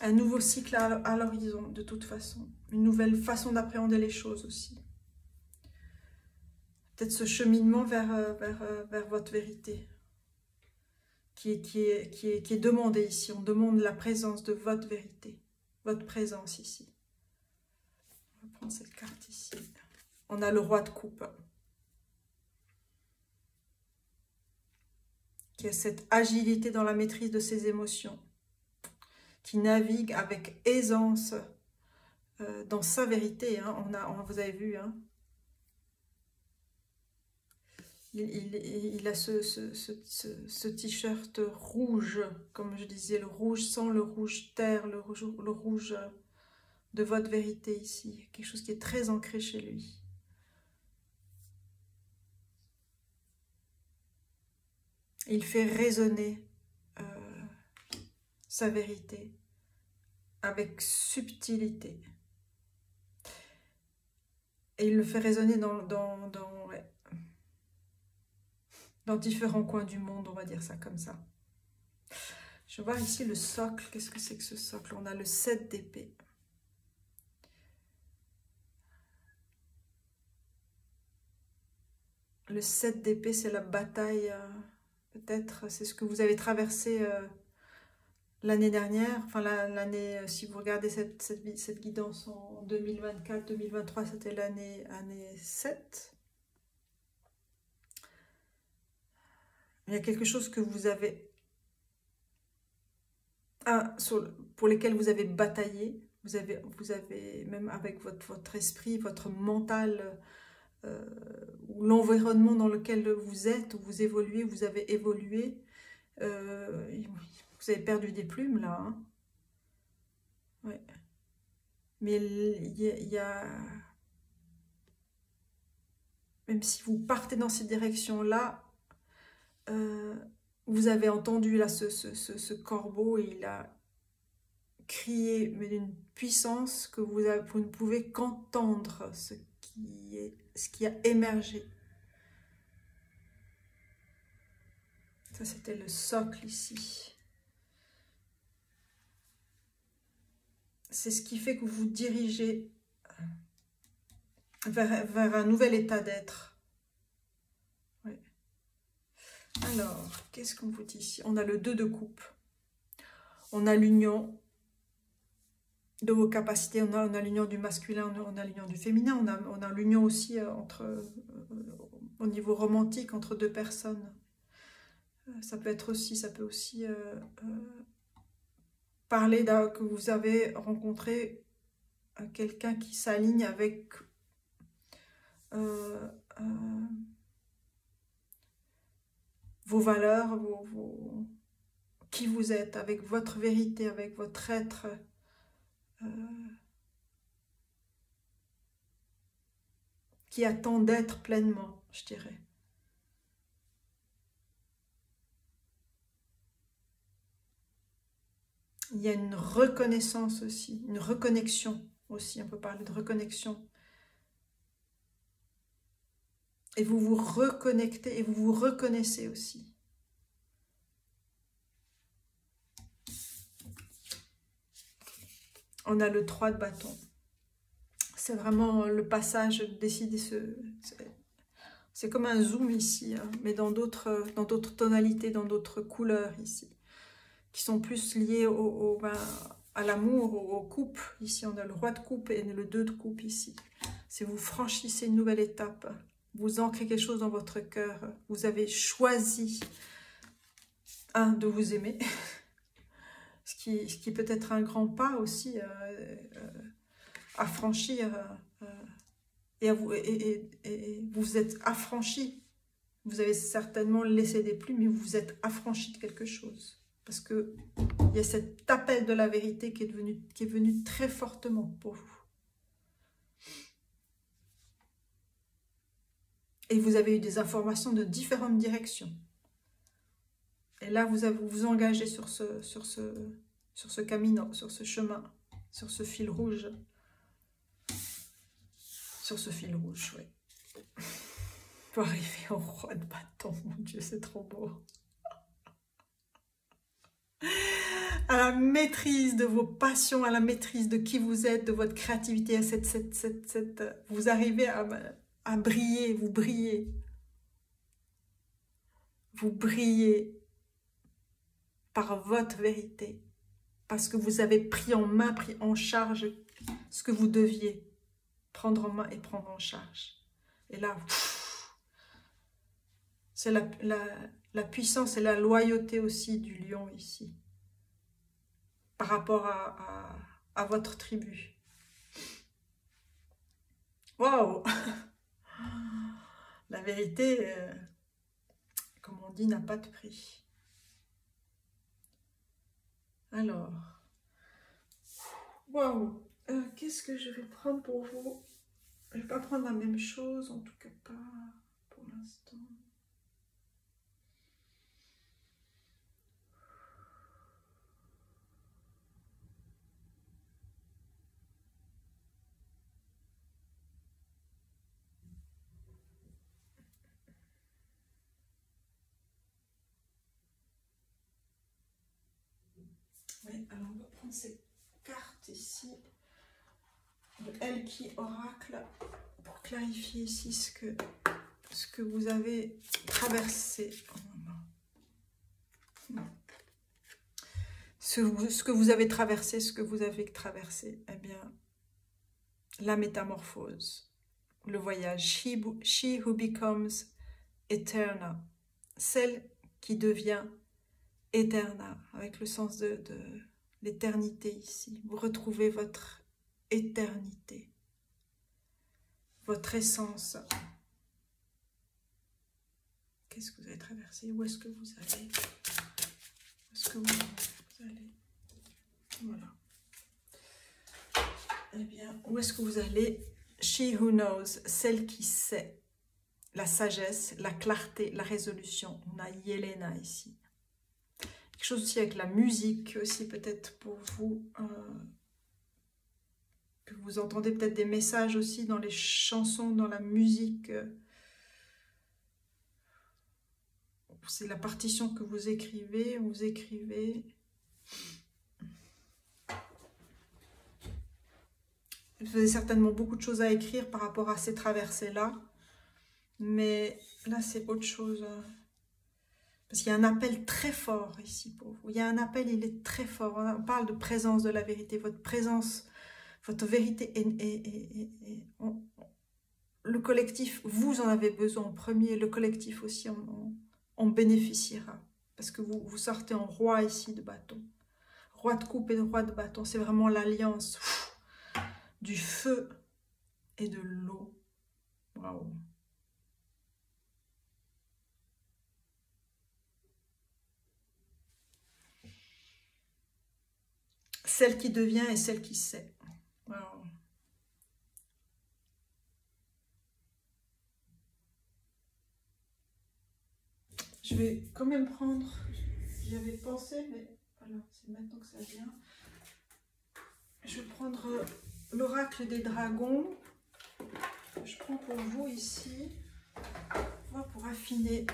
Un nouveau cycle à l'horizon, de toute façon. Une nouvelle façon d'appréhender les choses aussi. Peut-être ce cheminement vers votre vérité qui est demandé ici. On demande la présence de votre vérité, votre présence ici. On va prendre cette carte ici. On a le roi de coupe qui a cette agilité dans la maîtrise de ses émotions, qui navigue avec aisance dans sa vérité. Hein. Vous avez vu, hein. Il a ce t-shirt rouge, comme je disais, le rouge sang, le rouge terre, le rouge de votre vérité ici. Quelque chose qui est très ancré chez lui. Il fait résonner sa vérité avec subtilité. Et il le fait résonner dans différents coins du monde, on va dire ça comme ça. Je vais voir ici le socle. Qu'est-ce que c'est que ce socle? On a le 7 d'épée. Le 7 d'épée, c'est la bataille. Peut-être, c'est ce que vous avez traversé l'année dernière. Enfin, l'année, si vous regardez cette guidance en 2024-2023, c'était l'année 7. Il y a quelque chose que vous avez... pour lesquels vous avez bataillé. Vous avez même avec votre esprit, votre mental... ou l'environnement dans lequel vous êtes, où vous évoluez, vous avez évolué, vous avez perdu des plumes là. Hein. Ouais. Mais il y a... Même si vous partez dans cette direction-là, vous avez entendu là ce corbeau et il a crié, mais d'une puissance que vous ne pouvez qu'entendre ce qui a émergé. Ça, c'était le socle ici. C'est ce qui fait que vous vous dirigez vers un nouvel état d'être. Oui. Alors, qu'est-ce qu'on vous dit ici? On a le 2 de coupe. On a l'union de vos capacités. On a l'union du masculin, on a l'union du féminin. On a l'union aussi au niveau romantique entre deux personnes. Ça peut aussi parler que vous avez rencontré quelqu'un qui s'aligne avec vos valeurs, qui vous êtes, avec votre vérité, avec votre être. Qui attend d'être pleinement, je dirais. Il y a une reconnaissance aussi, une reconnexion aussi, on peut parler de reconnexion. Et vous vous reconnectez et vous vous reconnaissez aussi. On a le 3 de bâton. C'est vraiment le passage, décider c'est comme un zoom ici, hein, mais dans d'autres tonalités, dans d'autres couleurs ici, qui sont plus liées à l'amour, aux coupes. Ici, on a le roi de coupe et le 2 de coupe ici. C'est vous franchissez une nouvelle étape, vous ancrez quelque chose dans votre cœur, vous avez choisi, de vous aimer, ce qui peut être un grand pas aussi à franchir, et vous êtes affranchi. Vous avez certainement laissé des plumes, mais vous vous êtes affranchi de quelque chose. Parce qu'il y a cet appel de la vérité qui est venu très fortement pour vous. Et vous avez eu des informations de différentes directions. Et là, vous vous engagez sur ce camino, sur ce chemin, sur ce fil rouge. Sur ce fil rouge, oui. Pour arriver au roi de bâton, mon Dieu, c'est trop beau. À la maîtrise de vos passions, à la maîtrise de qui vous êtes, de votre créativité, à vous arrivez à briller, vous brillez. Vous brillez par votre vérité, parce que vous avez pris en main, pris en charge ce que vous deviez prendre en main et prendre en charge. Et là, c'est la puissance et la loyauté aussi du lion ici, par rapport à votre tribu. Waouh! La vérité, comme on dit, n'a pas de prix. Alors, waouh! Qu'est-ce que je vais prendre pour vous? Je ne vais pas prendre la même chose, en tout cas pas pour l'instant. Oui, alors on va prendre ces cartes ici. De Elki Oracle, pour clarifier ici ce que vous avez traversé. Ce que vous avez traversé, ce que vous avez traversé, eh bien, la métamorphose, le voyage. She who becomes eternal, celle qui devient Eterna, avec le sens de l'éternité ici. Vous retrouvez votre éternité, votre essence. Qu'est-ce que vous avez traversé? Où est-ce que vous allez? Où est-ce que vous allez? Voilà. Eh bien, où est-ce que vous allez? She who knows, celle qui sait. La sagesse, la clarté, la résolution. On a Yelena ici. Quelque chose aussi avec la musique, aussi peut-être pour vous, que vous entendez peut-être des messages aussi dans les chansons, dans la musique. C'est la partition que vous écrivez. Vous écrivez. Vous avez certainement beaucoup de choses à écrire par rapport à ces traversées-là. Mais là, c'est autre chose. Parce qu'il y a un appel très fort ici pour vous. Il y a un appel, il est très fort. On parle de présence de la vérité. Votre présence, votre vérité, le collectif, vous en avez besoin en premier. Le collectif aussi en bénéficiera. Parce que vous sortez en roi ici de bâton. Roi de coupe et roi de bâton, c'est vraiment l'alliance du feu et de l'eau. Waouh. Celle qui devient et celle qui sait. Waouh. Je vais quand même prendre, j'y avais pensé, mais voilà, c'est maintenant que ça vient. Je vais prendre l'oracle des dragons. Je prends pour vous ici, pour affiner.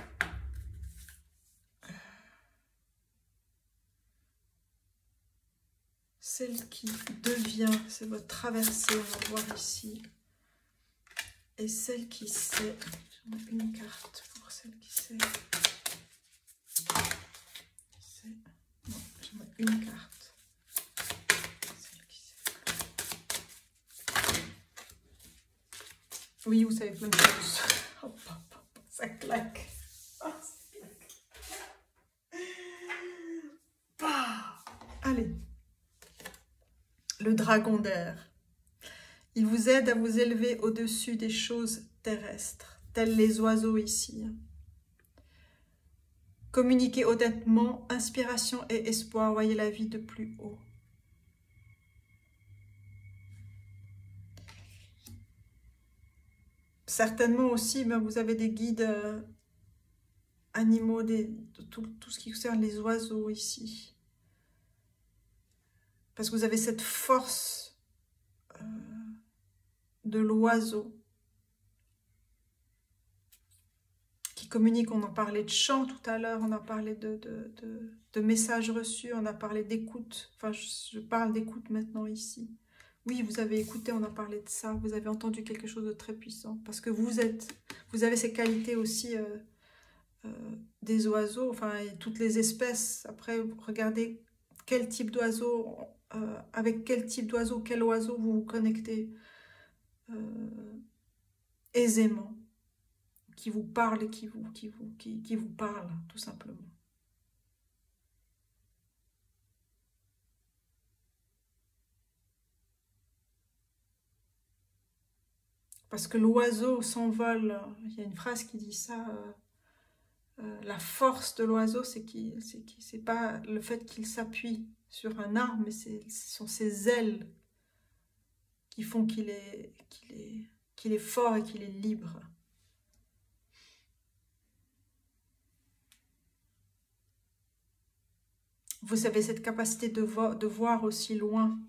Celle qui devient, c'est votre traversée, on va voir ici. Et celle qui sait, j'en ai une carte pour celle qui sait. Non, j'en ai une carte. Celle qui sait. Oui, vous savez plein de choses. Hop, hop, hop, ça claque. Oh, ça claque. Bah, allez. Le dragon d'air. Il vous aide à vous élever au-dessus des choses terrestres, tels les oiseaux ici. Communiquez honnêtement, inspiration et espoir, voyez la vie de plus haut. Certainement aussi, vous avez des guides animaux, tout ce qui concerne les oiseaux ici. Parce que vous avez cette force de l'oiseau qui communique. On en parlait de chant tout à l'heure, on a parlé de messages reçus, on a parlé d'écoute. Enfin, je parle d'écoute maintenant ici. Oui, vous avez écouté, on a parlé de ça. Vous avez entendu quelque chose de très puissant. Parce que vous avez ces qualités aussi des oiseaux, enfin, et toutes les espèces. Après, regardez quel type d'oiseau, avec quel type d'oiseau, quel oiseau vous vous connectez aisément, qui vous parle et qui vous parle, tout simplement. Parce que l'oiseau s'envole, il y a une phrase qui dit ça, la force de l'oiseau, c'est pas le fait qu'il s'appuie sur un arbre, mais ce sont ses ailes qui font qu'il est fort et qu'il est libre. Vous avez cette capacité de voir aussi loin.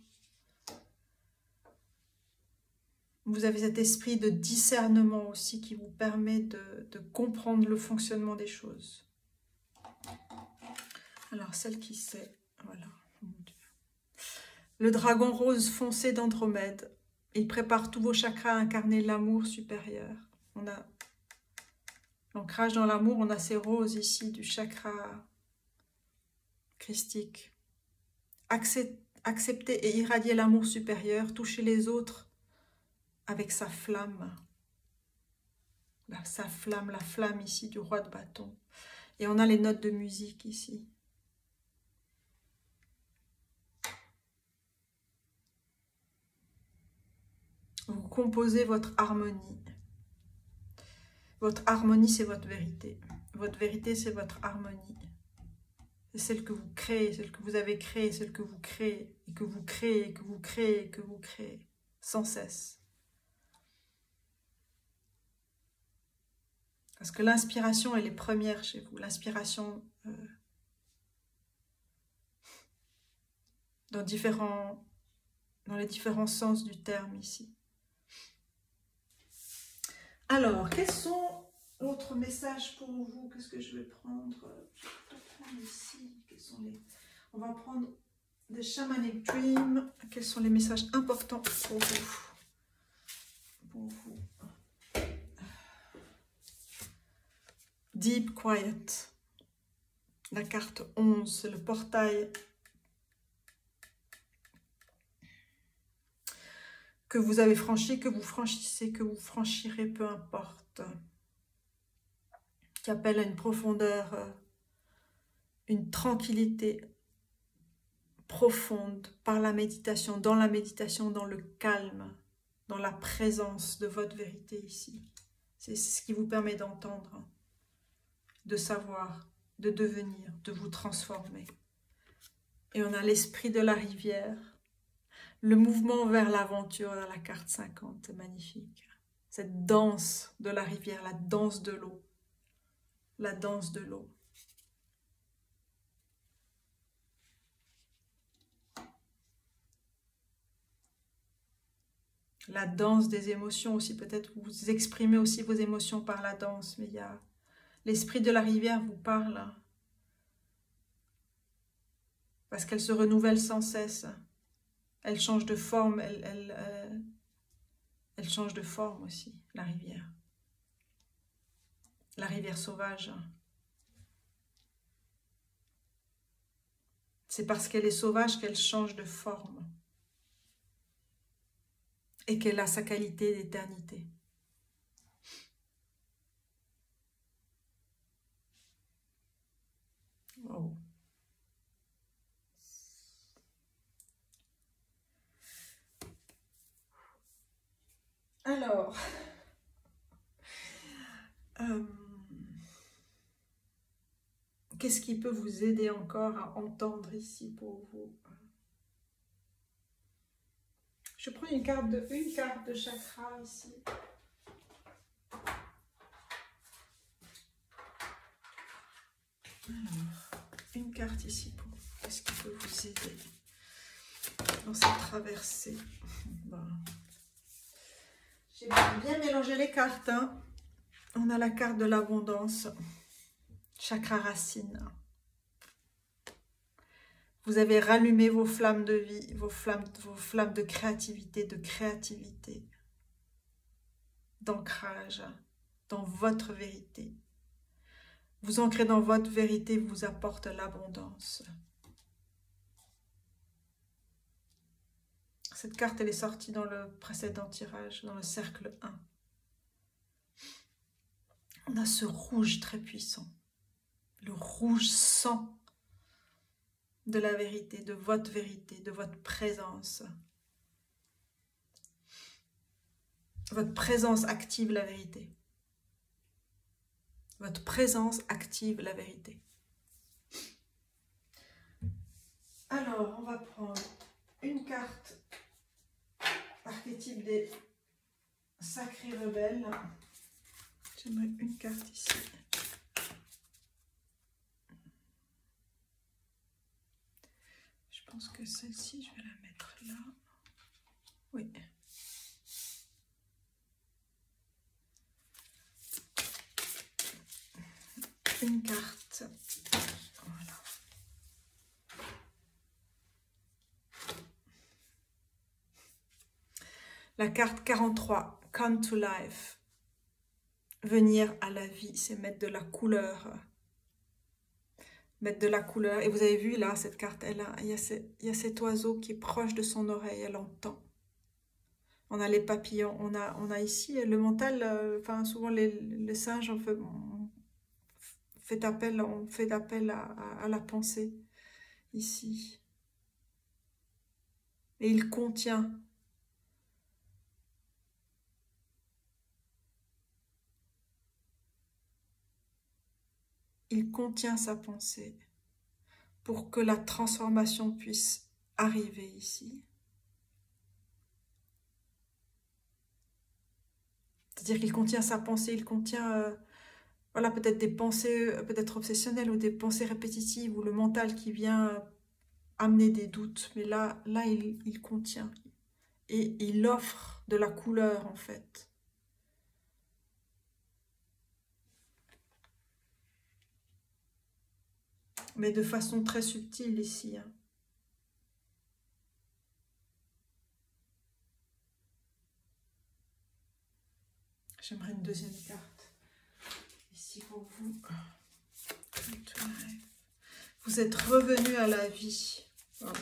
Vous avez cet esprit de discernement aussi qui vous permet de comprendre le fonctionnement des choses. Alors, celle qui sait, voilà. Le dragon rose foncé d'Andromède. Il prépare tous vos chakras à incarner l'amour supérieur. On a l'ancrage dans l'amour, on a ces roses ici du chakra christique. Accepter et irradier l'amour supérieur, toucher les autres avec sa flamme. Sa flamme, la flamme ici du roi de bâton. Et on a les notes de musique ici. Vous composez votre harmonie. Votre harmonie, c'est votre vérité. Votre vérité, c'est votre harmonie. C'est celle que vous créez, celle que vous avez créée, celle que vous créez, et que vous créez, et que vous créez, et que vous créez, sans cesse. Parce que l'inspiration, elle est première chez vous. L'inspiration dans les différents sens du terme ici. Alors, quels sont d'autres messages pour vous? Qu'est-ce que je vais prendre? Je vais prendre ici. Quels sont les... On va prendre des Shamanic Dreams. Quels sont les messages importants pour vous? Deep Quiet. La carte 11, c'est le portail que vous avez franchi, que vous franchissez, que vous franchirez, peu importe. Qui appelle à une profondeur, une tranquillité profonde par la méditation, dans le calme, dans la présence de votre vérité ici. C'est ce qui vous permet d'entendre, de savoir, de devenir, de vous transformer. Et on a l'esprit de la rivière, le mouvement vers l'aventure dans la carte 50, c'est magnifique. Cette danse de la rivière, la danse de l'eau. La danse de l'eau. La danse des émotions aussi, peut-être vous exprimez aussi vos émotions par la danse, mais il y a l'esprit de la rivière vous parle, parce qu'elle se renouvelle sans cesse, elle change de forme, elle change de forme aussi, la rivière sauvage. C'est parce qu'elle est sauvage qu'elle change de forme et qu'elle a sa qualité d'éternité. Wow. Alors, qu'est-ce qui peut vous aider encore à entendre ici pour vous? Je prends une carte de chakra ici. Alors, une carte ici pour qu'est-ce qui peut vous aider dans cette traversée. Bon. J'ai bien mélangé les cartes. Hein. On a la carte de l'abondance, chakra racine. Vous avez rallumé vos flammes de vie, vos flammes de créativité, d'ancrage dans votre vérité. Vous ancrez dans votre vérité, vous apporte l'abondance. Cette carte, elle est sortie dans le précédent tirage, dans le cercle 1. On a ce rouge très puissant, le rouge sang de la vérité, de votre présence. Votre présence active la vérité. Votre présence active la vérité. Alors, on va prendre une carte archétype des sacrés rebelles. J'aimerais une carte ici. Je pense que celle-ci, je vais la mettre là. Oui. Une carte. Voilà. La carte 43, Come to Life. Venir à la vie, c'est mettre de la couleur. Mettre de la couleur. Et vous avez vu là, cette carte, il y a cet oiseau qui est proche de son oreille, elle entend. On a les papillons, on a ici le mental, enfin souvent les singes, on fait appel à la pensée, ici. Et il contient. Il contient sa pensée pour que la transformation puisse arriver ici. C'est-à-dire qu'il contient sa pensée, il contient voilà, peut-être des pensées peut-être obsessionnelles ou des pensées répétitives ou le mental qui vient amener des doutes. Mais là il contient et il offre de la couleur en fait. Mais de façon très subtile ici. Hein. J'aimerais une deuxième carte. Ici pour vous. Vous êtes revenu à la vie. Voilà.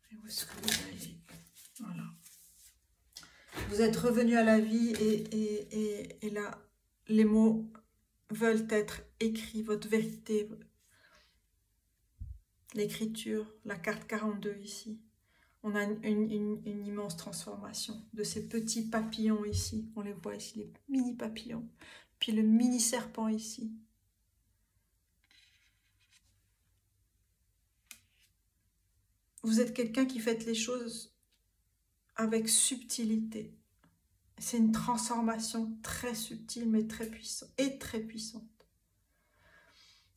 Et où est-ce que vous allez? Voilà. Vous êtes revenu à la vie et là, les mots veulent être écrits, votre vérité. l'écriture, la carte 42 ici. On a une immense transformation de ces petits papillons ici. On les voit ici, les mini papillons. Puis le mini serpent ici. Vous êtes quelqu'un qui fait les choses avec subtilité. C'est une transformation très subtile mais très puissante et très puissante.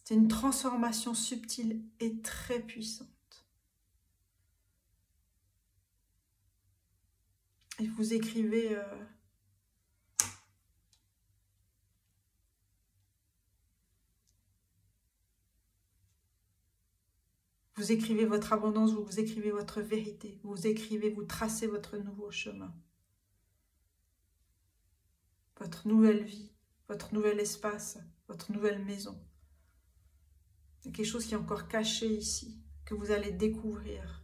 C'est une transformation subtile et très puissante. Et vous écrivez votre abondance, vous écrivez votre vérité, vous écrivez, vous tracez votre nouveau chemin. Votre nouvelle vie, votre nouvel espace, votre nouvelle maison. C'est quelque chose qui est encore caché ici, que vous allez découvrir.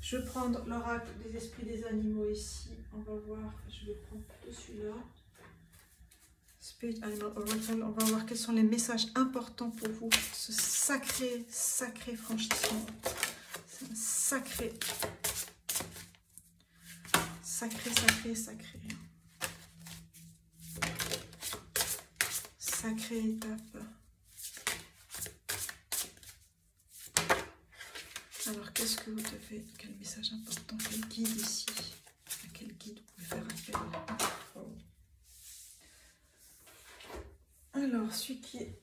Je vais prendre l'oracle des esprits des animaux ici. On va voir, je vais prendre plutôt celui-là. Spirit Animal Oracle, on va voir quels sont les messages importants pour vous. Ce sacré franchissement. C'est un sacrée étape. Alors, qu'est-ce que vous devez? Quel message important? Quel guide ici? À quel guide vous pouvez faire appel? Alors, celui qui est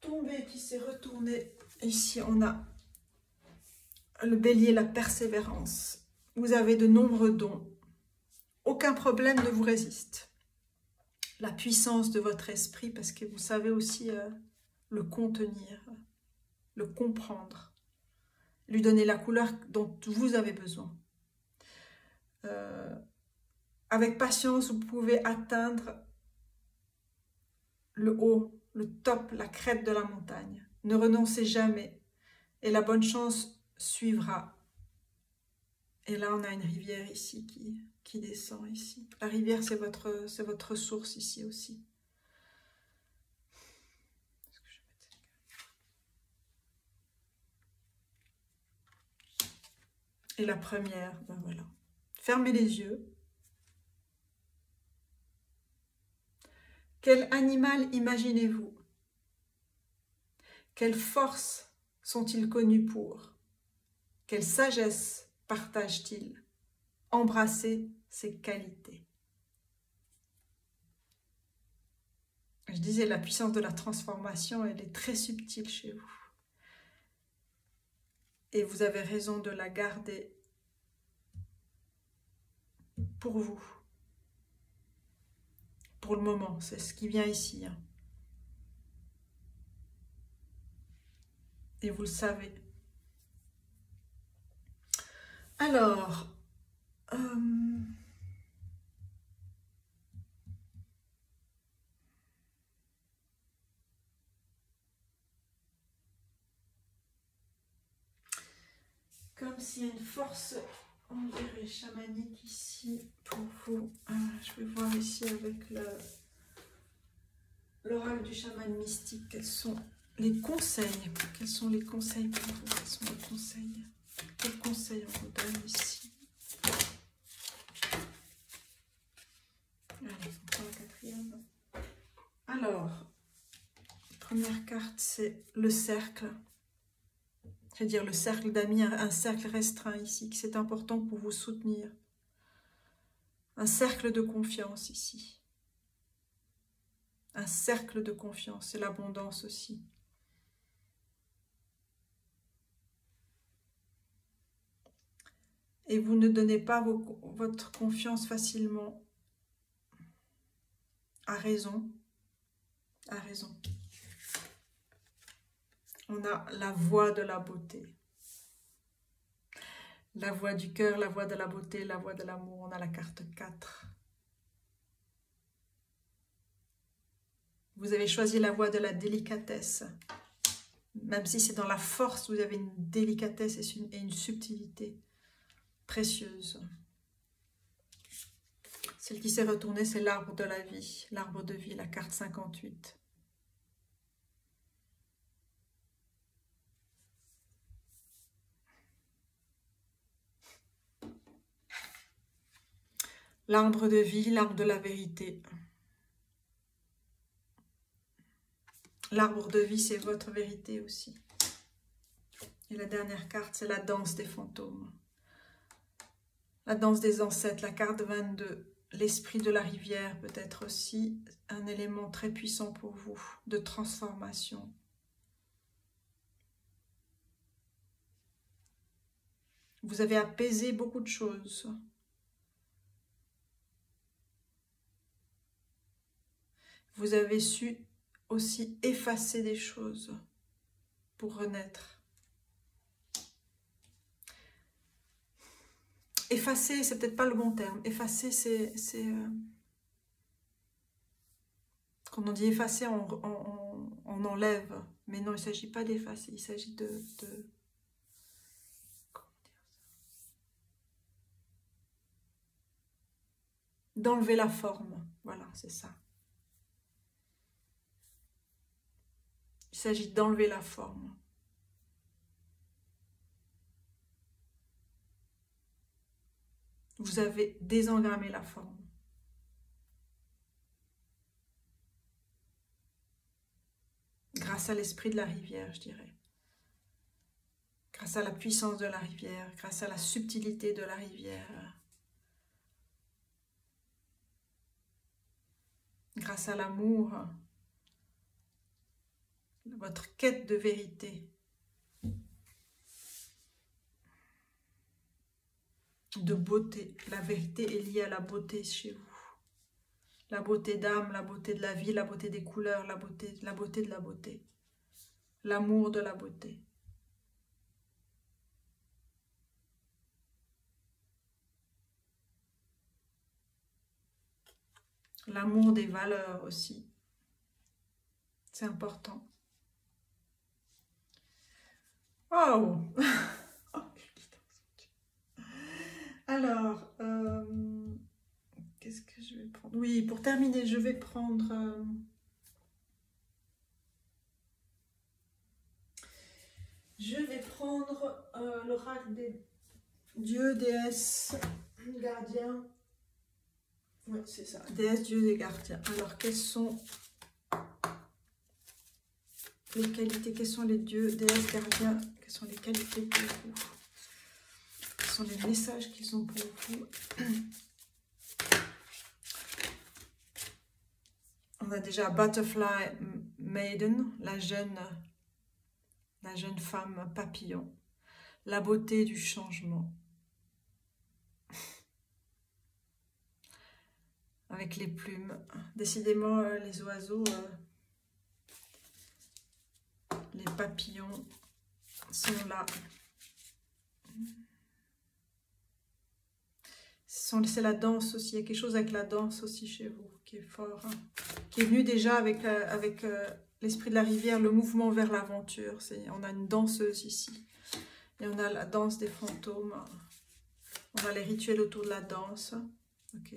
tombé, qui s'est retourné, ici on a le bélier, la persévérance. Vous avez de nombreux dons. Aucun problème ne vous résiste. La puissance de votre esprit, parce que vous savez aussi le contenir, le comprendre, lui donner la couleur dont vous avez besoin. Avec patience, vous pouvez atteindre le haut, le top, la crête de la montagne. Ne renoncez jamais et la bonne chance suivra. Et là, on a une rivière ici qui descend ici. La rivière, c'est votre source ici aussi. Et la première, ben voilà. Fermez les yeux. Quel animal imaginez-vous? Quelle force sont-ils connus pour? Quelle sagesse partagent-ils? Embrassez ces qualités. Je disais, la puissance de la transformation, elle est très subtile chez vous. Et vous avez raison de la garder pour vous. Pour le moment, c'est ce qui vient ici. Hein. Et vous le savez. Alors, comme s'il y a une force, on dirait, chamanique ici pour vous. Je vais voir ici avec l'oracle du chaman mystique. Quels sont les conseils? Quels sont les conseils pour vous? Quels sont les conseils? Quels conseils on vous donne ici? Allez, on prend la quatrième. Alors, première carte, c'est le cercle. C'est-à-dire le cercle d'amis, un cercle restreint ici, que c'est important pour vous soutenir. Un cercle de confiance ici. Un cercle de confiance, c'est l'abondance aussi. Et vous ne donnez pas votre confiance facilement. À raison. À raison. On a la voix de la beauté. La voix du cœur, la voix de la beauté, la voix de l'amour. On a la carte 4. Vous avez choisi la voie de la délicatesse. Même si c'est dans la force, vous avez une délicatesse et une subtilité précieuse. Celle qui s'est retournée, c'est l'arbre de la vie, l'arbre de vie, la carte 58. L'arbre de vie, l'arbre de la vérité. L'arbre de vie, c'est votre vérité aussi. Et la dernière carte, c'est la danse des fantômes. La danse des ancêtres, la carte 22. L'esprit de la rivière peut être aussi un élément très puissant pour vous, de transformation. Vous avez apaisé beaucoup de choses. Vous avez su aussi effacer des choses pour renaître. Effacer, c'est peut-être pas le bon terme. Effacer, c'est quand on dit effacer, on enlève. Mais non, il ne s'agit pas d'effacer, il s'agit d'enlever la forme. Voilà, c'est ça. Il s'agit d'enlever la forme. Vous avez désengrammé la forme. Grâce à l'esprit de la rivière, je dirais. Grâce à la puissance de la rivière, grâce à la subtilité de la rivière. Grâce à l'amour, votre quête de vérité. De beauté. La vérité est liée à la beauté chez vous. La beauté d'âme, la beauté de la vie, la beauté des couleurs, la beauté de la beauté. L'amour de la beauté. L'amour des valeurs aussi. C'est important. Wow! Alors, qu'est-ce que je vais prendre? Oui, pour terminer, je vais prendre... l'oracle des dieux, déesses, gardiens. Oui, c'est ça. Déesses, dieux et gardiens. Alors, quelles sont les qualités? Quels sont les dieux, déesses, gardiens? Quelles sont les qualités pour vous? Quels sont les messages qu'ils ont pour vous? On a déjà Butterfly Maiden, la jeune femme papillon. La beauté du changement. Avec les plumes. Décidément, les oiseaux, les papillons sont là. C'est la danse aussi. Il y a quelque chose avec la danse aussi chez vous qui est fort. Hein, qui est venu déjà avec l'esprit de la rivière, le mouvement vers l'aventure. On a une danseuse ici. Et on a la danse des fantômes. On a les rituels autour de la danse. Ok.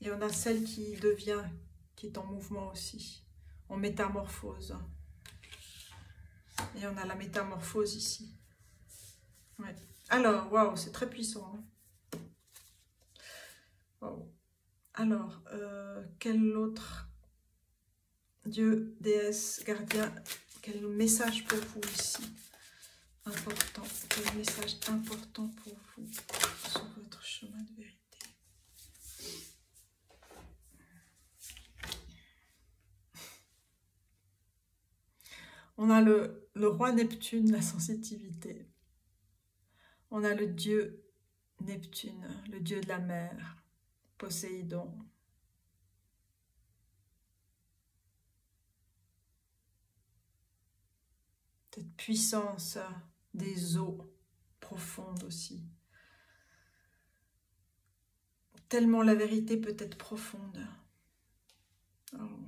Et on a celle qui est en mouvement aussi, en métamorphose. Et on a la métamorphose ici. Ouais. Alors, waouh, c'est très puissant. Hein. Wow. Alors, quel autre dieu, déesse, gardien, quel message pour vous ici? Important, quel message important pour vous sur votre chemin de vérité? On a le roi Neptune, la sensitivité. On a le dieu Neptune, le dieu de la mer, Poséidon. Cette puissance des eaux profondes aussi. Tellement la vérité peut être profonde. Oh.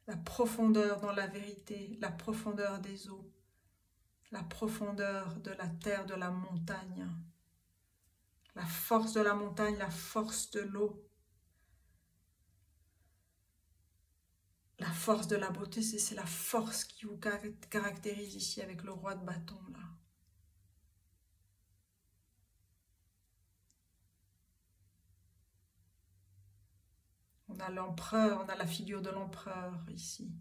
La profondeur dans la vérité, la profondeur des eaux, la profondeur de la terre, de la montagne, la force de la montagne, la force de l'eau. la force de la beauté, c'est la force qui vous caractérise ici avec le roi de bâton là. On a l'empereur, on a la figure de l'empereur ici.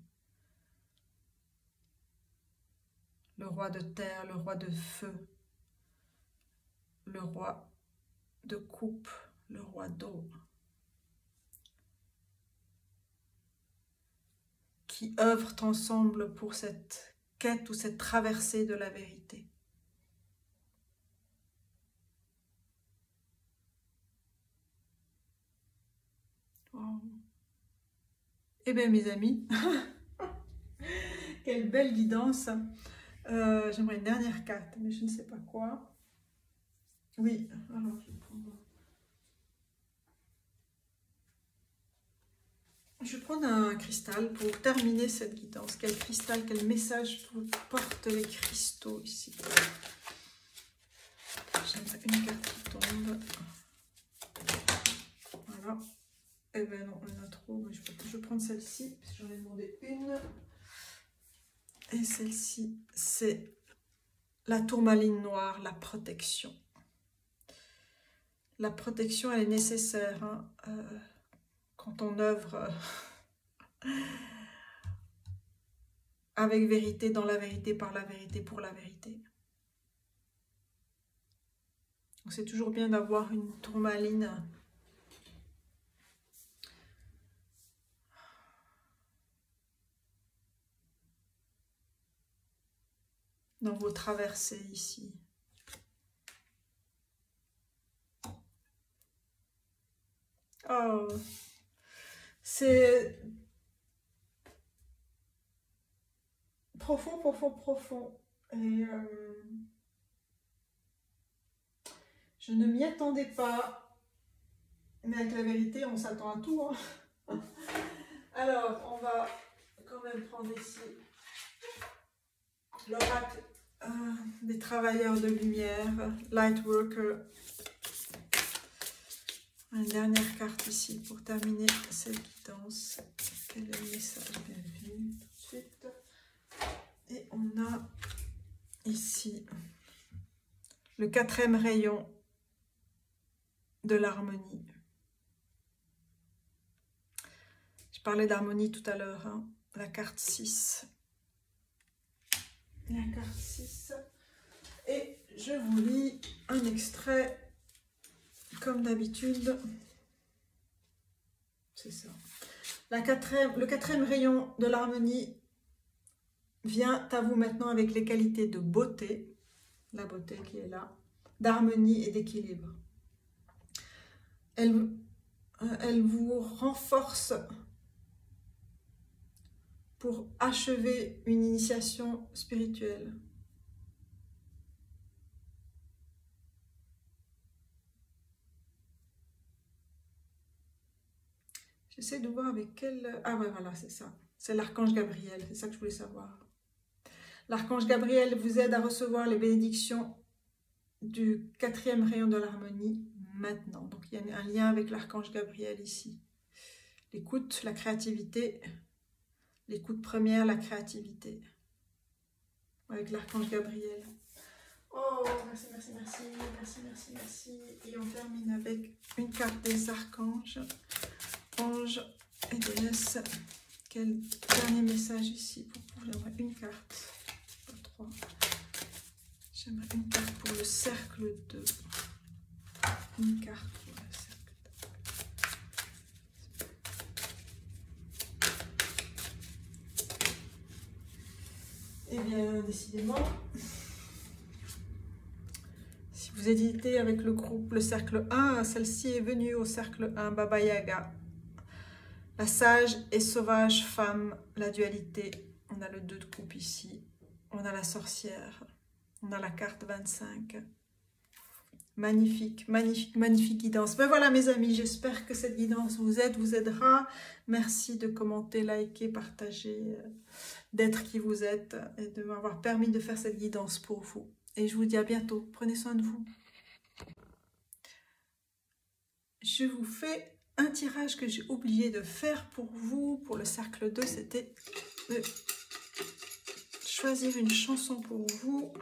Le roi de terre, le roi de feu, le roi de coupe, le roi d'eau. Qui œuvrent ensemble pour cette quête ou cette traversée de la vérité. Wow. Eh bien mes amis, quelle belle guidance. J'aimerais une dernière carte, mais je ne sais pas quoi. Oui, alors je vais prendre... Je vais prendre un cristal pour terminer cette guidance. Quel cristal, quel message portent les cristaux ici. J'aimerais une carte qui tombe. Voilà. Eh ben non, on en a trop. Mais je vais prendre celle-ci, parce que j'en ai demandé une. Et celle-ci, c'est la tourmaline noire, la protection. La protection, elle est nécessaire hein, quand on œuvre avec vérité, dans la vérité, par la vérité, pour la vérité. C'est toujours bien d'avoir une tourmaline dans vos traversées ici. Oh, c'est profond, profond, profond. Et je ne m'y attendais pas. Mais avec la vérité, on s'attend à tout. Hein. Alors, on va quand même prendre ici l'oracle des travailleurs de lumière, Lightworker. Une dernière carte ici pour terminer cette guidance. Quel est le message? Bienvenue tout de suite. Et on a ici le 4e rayon de l'harmonie. Je parlais d'harmonie tout à l'heure, hein. La carte 6. La carte 6. Et je vous lis un extrait, comme d'habitude. C'est ça. Le 4e rayon de l'harmonie vient à vous maintenant avec les qualités de beauté, la beauté qui est là, d'harmonie et d'équilibre. Elle vous renforce pour achever une initiation spirituelle. J'essaie de voir avec quel... Ah ouais, voilà, c'est ça. C'est l'archange Gabriel, c'est ça que je voulais savoir. L'archange Gabriel vous aide à recevoir les bénédictions du 4e rayon de l'harmonie maintenant. Donc il y a un lien avec l'archange Gabriel ici. L'écoute, la créativité, l'écoute première, la créativité. Avec l'archange Gabriel. Oh, merci, merci, merci, merci, merci, merci. Et on termine avec une carte des archanges, anges et déesses. Quel dernier message ici pour vous? J'aimerais une carte, pas 3. J'aimerais une carte pour le cercle 2. Une carte pour le cercle 2. Eh bien, décidément, si vous hésitez avec le groupe, le cercle 1, celle-ci est venue au cercle 1, Baba Yaga. La sage et sauvage femme, la dualité. On a le 2 de coupe ici. On a la sorcière. On a la carte 25. Magnifique, magnifique, magnifique guidance. Ben voilà mes amis, j'espère que cette guidance vous aide, vous aidera. Merci de commenter, liker, partager, d'être qui vous êtes et de m'avoir permis de faire cette guidance pour vous. Et je vous dis à bientôt. Prenez soin de vous. Je vous fais un tirage que j'ai oublié de faire pour vous, pour le cercle 2, c'était de choisir une chanson pour vous.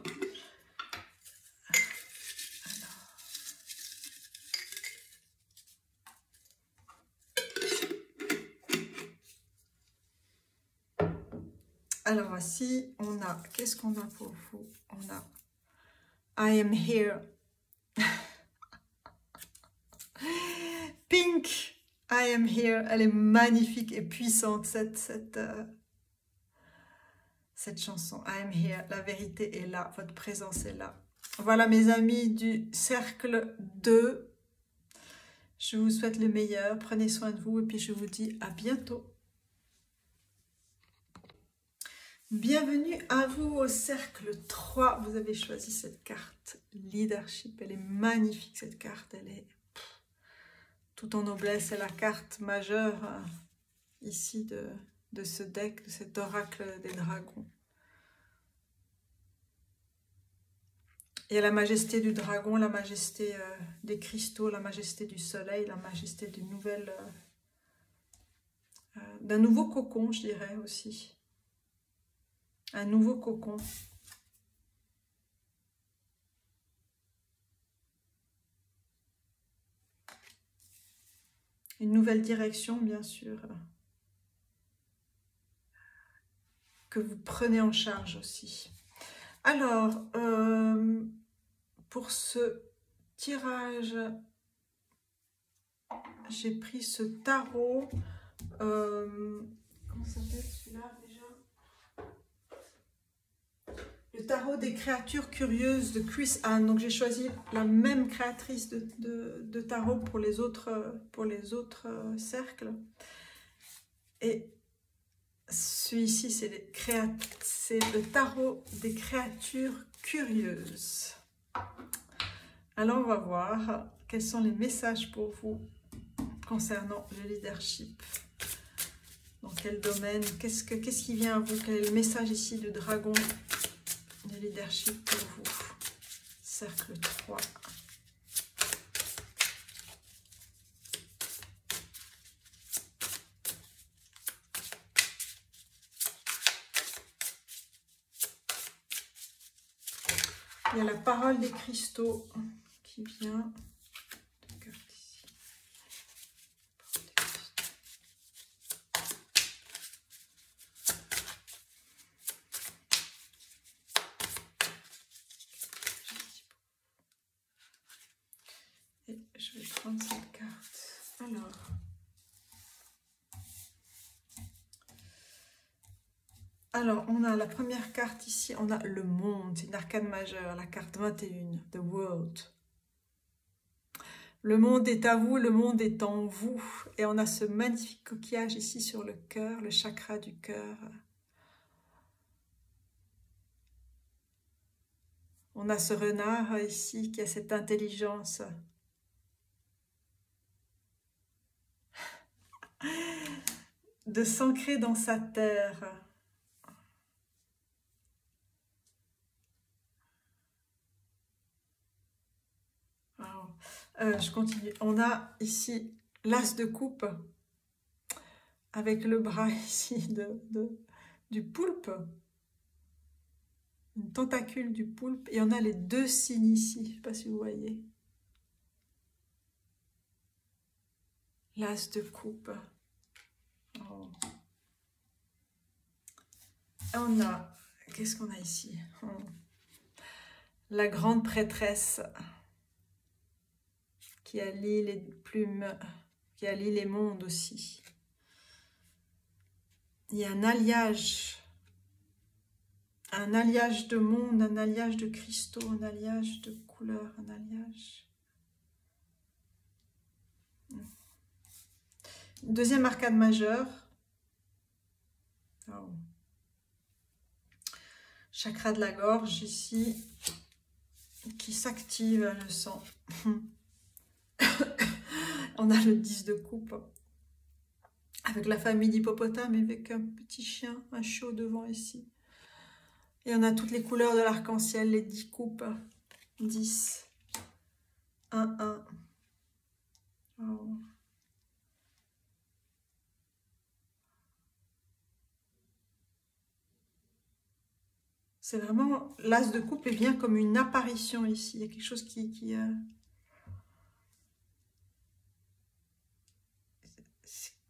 Alors voici, on a, qu'est-ce qu'on a pour vous? On a I am here. Pink, I am here. Elle est magnifique et puissante, cette chanson. I am here, la vérité est là, votre présence est là. Voilà mes amis du cercle 2. Je vous souhaite le meilleur, prenez soin de vous et puis je vous dis à bientôt. Bienvenue à vous au cercle 3. Vous avez choisi cette carte leadership. Elle est magnifique cette carte. Elle est tout en noblesse. C'est la carte majeure ici de ce deck, de cet oracle des dragons. Il y a la majesté du dragon, la majesté des cristaux, la majesté du soleil, la majesté d'une nouvelle, d'un nouveau cocon, je dirais aussi. Un nouveau cocon. Une nouvelle direction, bien sûr, que vous prenez en charge aussi. Alors, pour ce tirage, j'ai pris ce tarot. Comment s'appelle celui-là déjà? Le tarot des créatures curieuses de Chris Anne. Donc j'ai choisi la même créatrice de tarot pour les autres cercles. Et celui-ci, c'est le tarot des créatures curieuses. Alors on va voir quels sont les messages pour vous concernant le leadership. Dans quel domaine? Qu'est-ce qui vient à vous? Quel est le message ici du dragon? Le leadership pour vous. Cercle 3. Il y a la parole des cristaux qui vient. Et je vais prendre cette carte. Alors, on a la première carte ici, on a le monde, c'est une arcane majeure, la carte 21, The World. Le monde est à vous, le monde est en vous. Et on a ce magnifique coquillage ici sur le cœur, le chakra du cœur. On a ce renard ici qui a cette intelligence. De s'ancrer dans sa terre. Je continue. On a ici l'as de coupe avec le bras ici du poulpe. Une tentacule du poulpe. Et on a les deux signes ici. Je ne sais pas si vous voyez. L'as de coupe. Oh. Et on a... Qu'est-ce qu'on a ici? La grande prêtresse. Qui allie les plumes, qui allie les mondes aussi. Il y a un alliage de mondes, un alliage de cristaux, un alliage de couleurs, un alliage. Deuxième arcane majeure. Oh. Chakra de la gorge ici, qui s'active, je sens. On a le 10 de coupe avec la famille d'hippopotames, avec un petit chien, un chiot devant ici. Et on a toutes les couleurs de l'arc-en-ciel, les 10 coupes. 10, 1, 1. Oh. C'est vraiment, l'as de coupe vient comme une apparition ici. Il y a quelque chose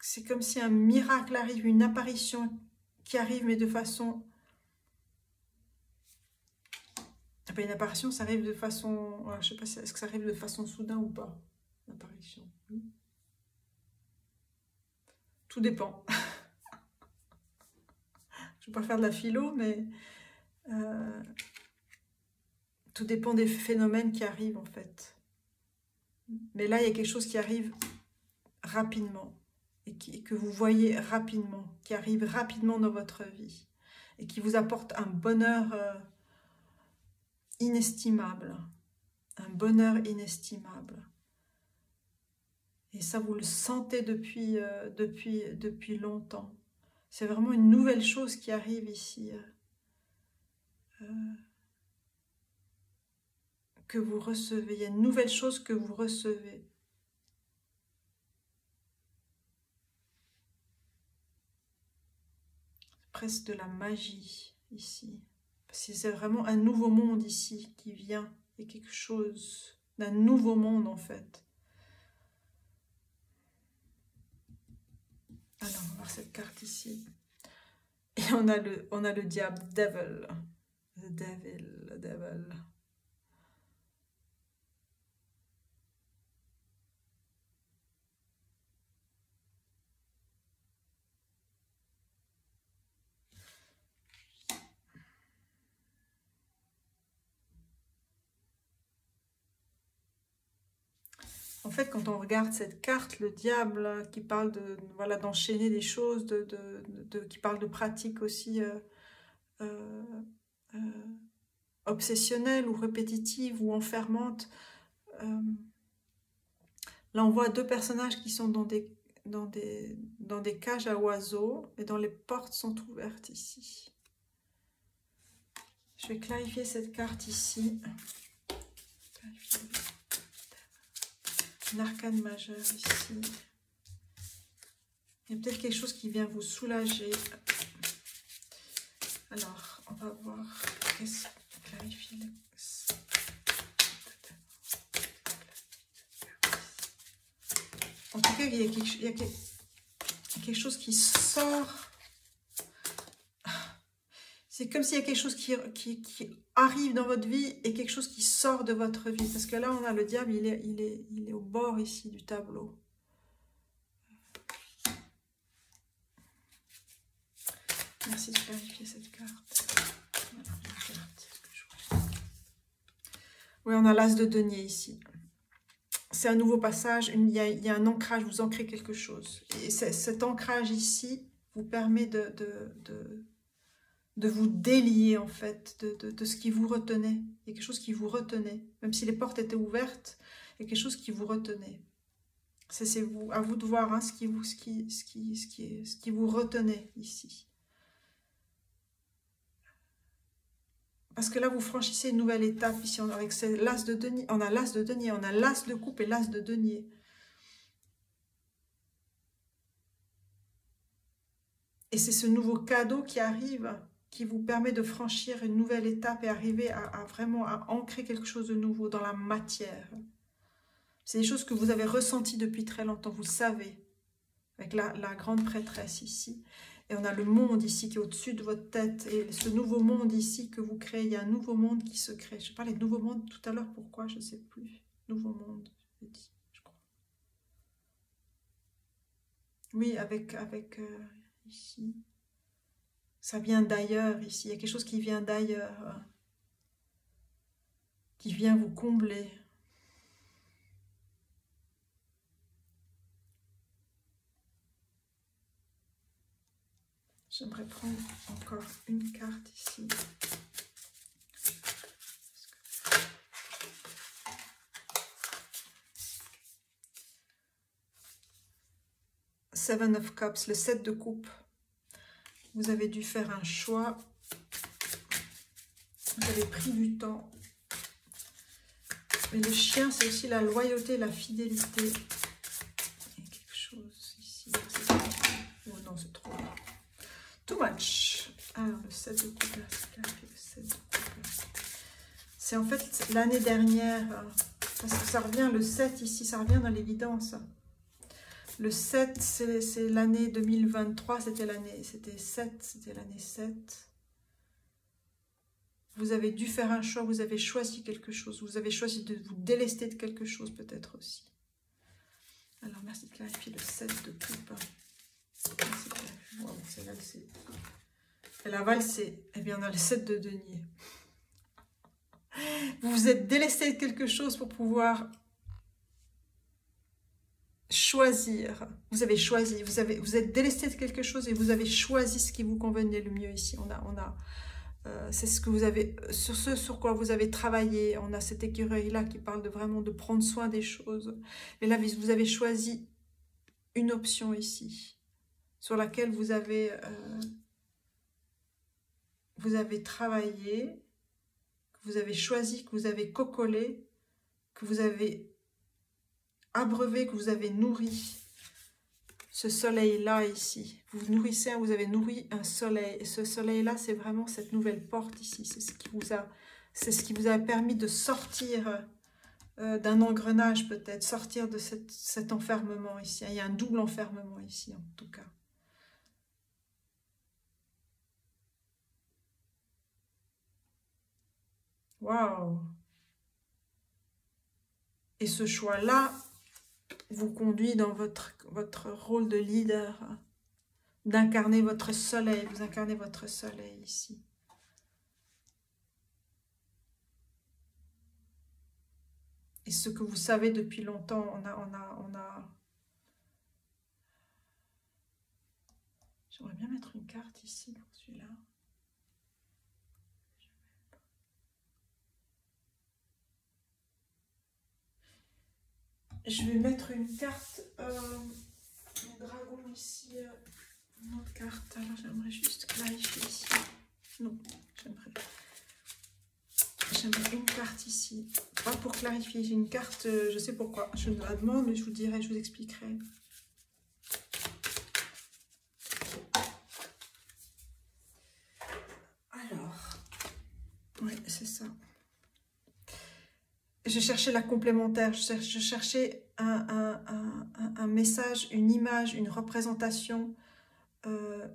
c'est comme si un miracle arrive, une apparition qui arrive, mais de façon... Une apparition, ça arrive de façon... Je ne sais pas, est-ce que ça arrive de façon soudain ou pas? L'apparition. Oui. Tout dépend. Je ne vais pas faire de la philo, mais... tout dépend des phénomènes qui arrivent, en fait. Mais là, il y a quelque chose qui arrive rapidement. Et que vous voyez rapidement. Qui arrive rapidement dans votre vie. Et qui vous apporte un bonheur... inestimable, un bonheur inestimable. Et ça, vous le sentez depuis longtemps. C'est vraiment une nouvelle chose qui arrive ici, que vous recevez. Il y a une nouvelle chose que vous recevez. Presque de la magie ici. Parce que c'est vraiment un nouveau monde ici qui vient. Il y a quelque chose d'un nouveau monde en fait. Alors, on va voir cette carte ici. Et on a le diable, devil. The devil, le devil. En fait, quand on regarde cette carte, le diable qui parle de voilà d'enchaîner des choses, qui parle de pratiques aussi obsessionnelles ou répétitives ou enfermantes. Là, on voit deux personnages qui sont dans des cages à oiseaux et dont les portes sont ouvertes ici. Je vais clarifier cette carte ici. Un arcane majeur ici. Il y a peut-être quelque chose qui vient vous soulager. Alors, on va voir. Clarifier. En tout cas, il y a quelque chose qui sort. C'est comme s'il y a quelque chose qui arrive dans votre vie et quelque chose qui sort de votre vie. Parce que là, on a le diable, il est au bord ici du tableau. Merci de clarifier cette carte. Voilà, la carte. Oui, on a l'as de denier ici. C'est un nouveau passage, il y a un ancrage, vous ancrez quelque chose. Et cet ancrage ici vous permet de vous délier en fait de ce qui vous retenait. Il y a quelque chose qui vous retenait. Même si les portes étaient ouvertes, il y a quelque chose qui vous retenait. C'est à vous de voir hein, ce qui vous retenait ici. Parce que là, vous franchissez une nouvelle étape ici avec l'as de denier. On a l'as de denier, on a l'as de coupe et l'as de denier. Et c'est ce nouveau cadeau qui arrive, qui vous permet de franchir une nouvelle étape et arriver à vraiment à ancrer quelque chose de nouveau dans la matière. C'est des choses que vous avez ressenties depuis très longtemps, vous le savez, avec la grande prêtresse ici. Et on a le monde ici qui est au-dessus de votre tête. Et ce nouveau monde ici que vous créez, il y a un nouveau monde qui se crée. Je parlais de nouveau monde tout à l'heure, pourquoi? Je ne sais plus. Nouveau monde, je dit, je crois. Oui, avec ici. Ça vient d'ailleurs ici. Il y a quelque chose qui vient d'ailleurs. Qui vient vous combler. J'aimerais prendre encore une carte ici. Seven of Cups, le 7 de coupe. Vous avez dû faire un choix. Vous avez pris du temps. Mais le chien, c'est aussi la loyauté, la fidélité. Il y a quelque chose ici. Oh non, c'est trop. Too much. Alors, le 7 de coupe, là, c'est le 7 C'est en fait l'année dernière, parce que ça revient, le 7 ici, ça revient dans l'évidence. Le 7, c'est l'année 2023, c'était l'année 7. Vous avez dû faire un choix, vous avez choisi quelque chose, vous avez choisi de vous délester de quelque chose peut-être aussi. Alors, merci de clarifier le 7 de coupe. Wow, celle-là, c'est... Et la valse, c'est... Eh bien, on a le 7 de denier. Vous vous êtes délesté de quelque chose pour pouvoir choisir. Vous avez choisi, vous êtes délesté de quelque chose et vous avez choisi ce qui vous convenait le mieux ici. C'est ce que vous avez, sur ce sur quoi vous avez travaillé. On a cet écureuil-là qui parle de vraiment de prendre soin des choses. Mais là, vous avez choisi une option ici, sur laquelle vous avez travaillé, que vous avez choisi, que vous avez cocolé, que vous avez abreuvé, que vous avez nourri ce soleil-là ici. Vous nourrissez, vous avez nourri un soleil. Et ce soleil-là, c'est vraiment cette nouvelle porte ici. C'est ce qui vous a permis de sortir d'un engrenage peut-être, sortir de cet enfermement ici. Il y a un double enfermement ici en tout cas. Waouh! Et ce choix-là vous conduit dans votre rôle de leader, d'incarner votre soleil. Vous incarnez votre soleil ici. Et ce que vous savez depuis longtemps, J'aimerais bien mettre une carte ici pour celui-là. Je vais mettre une carte, un dragon ici, une autre carte. Alors j'aimerais juste clarifier ici. Non, j'aimerais une carte ici. Pas pour clarifier, j'ai une carte, je sais pourquoi. Je la demande, mais je vous dirai, je vous expliquerai. Alors, oui, c'est ça. Je cherchais la complémentaire, je cherchais un message, une image, une représentation,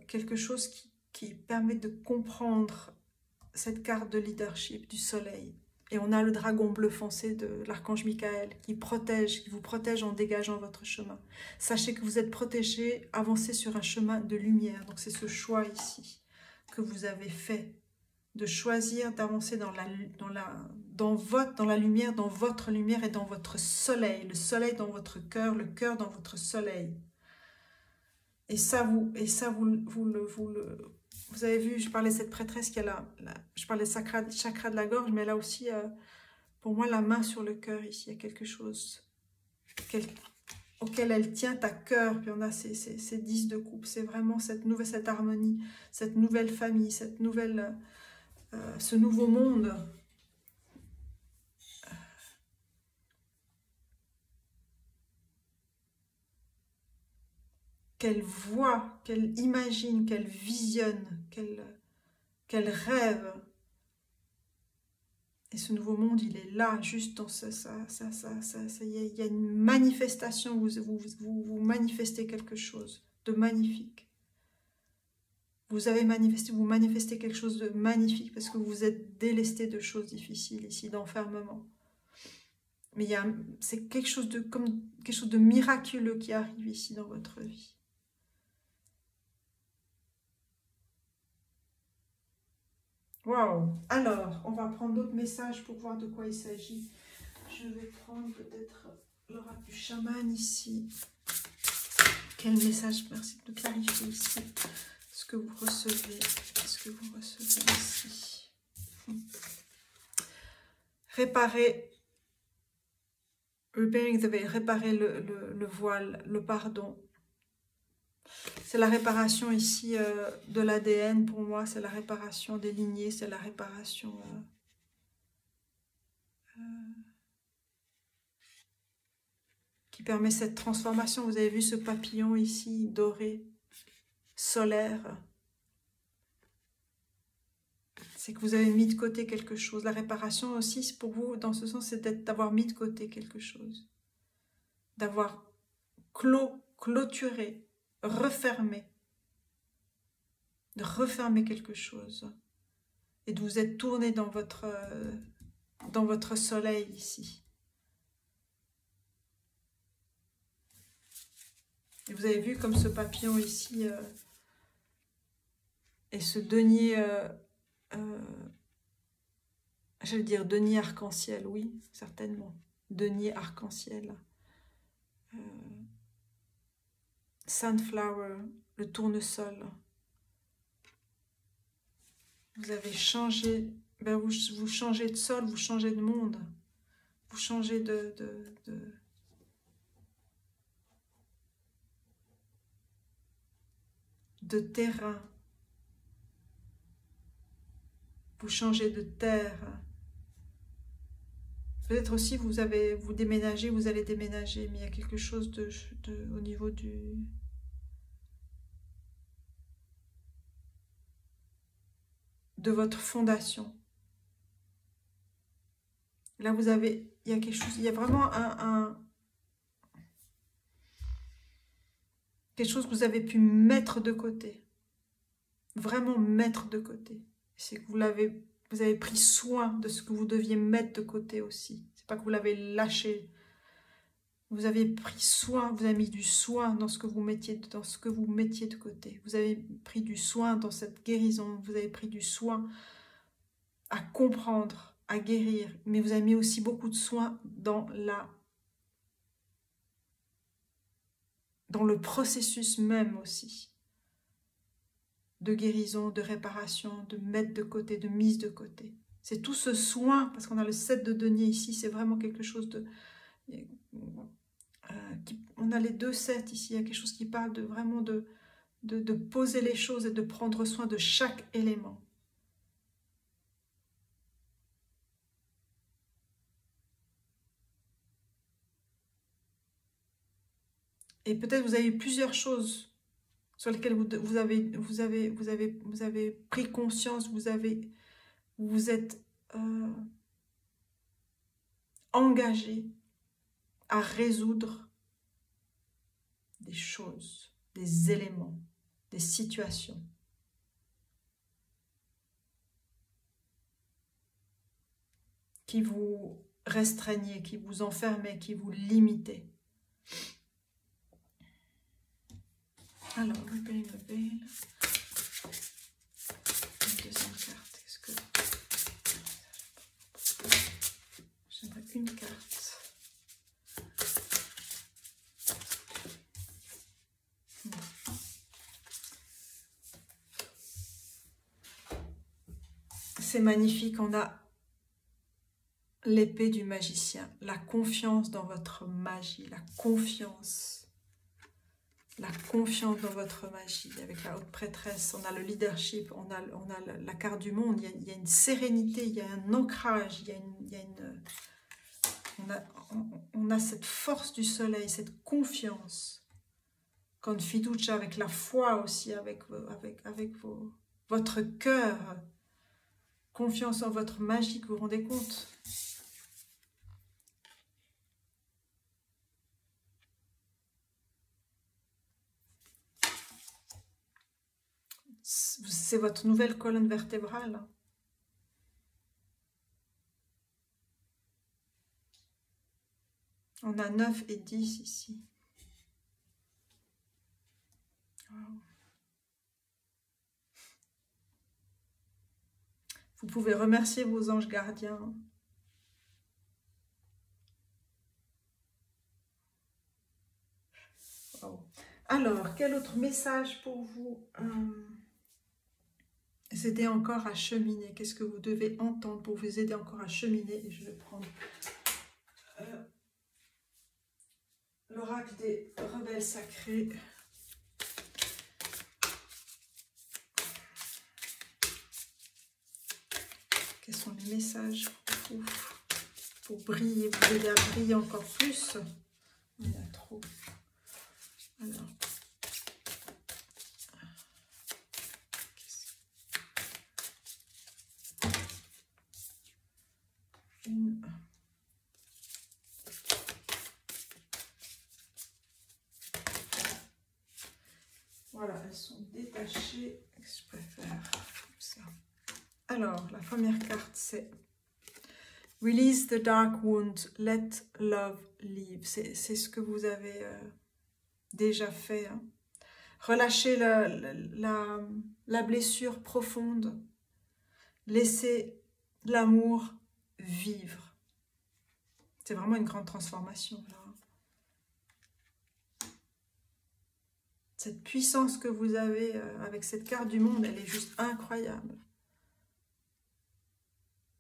quelque chose qui permet de comprendre cette carte de leadership du soleil. Et on a le dragon bleu foncé de l'archange Michael qui vous protège en dégageant votre chemin. Sachez que vous êtes protégé, avancez sur un chemin de lumière. Donc c'est ce choix ici que vous avez fait, de choisir d'avancer dans la lumière, dans votre lumière et dans votre soleil. Le soleil dans votre cœur, le cœur dans votre soleil. Et ça, vous avez vu, je parlais de cette prêtresse qui a je parlais de chakra de la gorge, mais elle a aussi, pour moi, la main sur le cœur ici. Il y a quelque chose auquel elle tient à cœur. Puis on a ces 10 de coupe. C'est vraiment cette harmonie, cette nouvelle famille, ce nouveau monde. Qu'elle voit, qu'elle imagine, qu'elle visionne, qu'elle rêve. Et ce nouveau monde, il est là, juste dans ça. Il y a une manifestation, vous manifestez quelque chose de magnifique. Vous manifestez quelque chose de magnifique parce que vous êtes délesté de choses difficiles ici, d'enfermement. Mais c'est quelque chose de miraculeux qui arrive ici dans votre vie. Waouh! Alors, on va prendre d'autres messages pour voir de quoi il s'agit. Je vais prendre peut-être l'oracle du chaman ici. Quel message? Merci de clarifier ici ce que vous recevez. Qu'est-ce que vous recevez ici? Réparer le voile, le pardon. C'est la réparation ici de l'ADN pour moi, c'est la réparation des lignées, c'est la réparation qui permet cette transformation. Vous avez vu ce papillon ici, doré, solaire. c'est que vous avez mis de côté quelque chose. La réparation aussi, pour vous, dans ce sens, c'est d'avoir mis de côté quelque chose. D'avoir clôturé, refermé. De refermer quelque chose. Et de vous être tourné dans votre soleil ici. Et vous avez vu comme ce papillon ici et ce denier, j'allais dire denier arc-en-ciel, oui, certainement. Denier arc-en-ciel. Sunflower, le tournesol. Vous avez changé, ben vous changez de sol, vous changez de monde. Vous changez de terrain. Vous changez de terre. Peut-être aussi vous déménagez, vous allez déménager, mais il y a quelque chose au niveau de votre fondation. Là il y a quelque chose, il y a vraiment quelque chose que vous avez pu mettre de côté. Vraiment mettre de côté. C'est que vous avez pris soin de ce que vous deviez mettre de côté aussi. C'est pas que vous l'avez lâché. Vous avez pris soin, vous avez mis du soin dans ce que vous mettiez de côté. Vous avez pris du soin dans cette guérison. Vous avez pris du soin à comprendre, à guérir. Mais vous avez mis aussi beaucoup de soin dans le processus même aussi. De guérison, de réparation, de mettre de côté, de mise de côté. C'est tout ce soin, parce qu'on a le 7 de denier ici, c'est vraiment quelque chose de... on a les 2 7 ici, il y a quelque chose qui parle vraiment de poser les choses et de prendre soin de chaque élément. Et peut-être vous avez eu plusieurs choses sur lesquelles vous avez pris conscience, vous êtes engagé à résoudre des choses, des éléments, des situations. Qui vous restreignez, qui vous enfermez, qui vous limitez. Alors, Repairing the Veil. Une deuxième carte. Qu'est-ce que... J'aimerais une carte. C'est magnifique, on a l'épée du magicien, la confiance dans votre magie, la confiance dans votre magie. Avec la haute prêtresse, on a le leadership, on a la carte du monde, il y a une sérénité, il y a un ancrage, on a cette force du soleil, cette confiance. Con fiducia, avec la foi aussi, avec votre cœur, confiance en votre magie, vous vous rendez compte? C'est votre nouvelle colonne vertébrale. On a 9 et 10 ici. Wow. Vous pouvez remercier vos anges gardiens. Wow. Alors, quel autre message pour vous? Aider encore à cheminer. Qu'est-ce que vous devez entendre pour vous aider encore à cheminer? Et je vais prendre l'oracle des rebelles sacrés. Quels sont les messages pour briller, vous aider à briller encore plus? Il y en a trop. Alors. voilà, elles sont détachées. Je préfère comme ça. Alors, la première carte, c'est Release the dark wound, let love live. C'est ce que vous avez déjà fait. Hein. Relâchez la blessure profonde. Laissez l'amour vivre. C'est vraiment une grande transformation. Là. Cette puissance que vous avez avec cette carte du monde, elle est juste incroyable.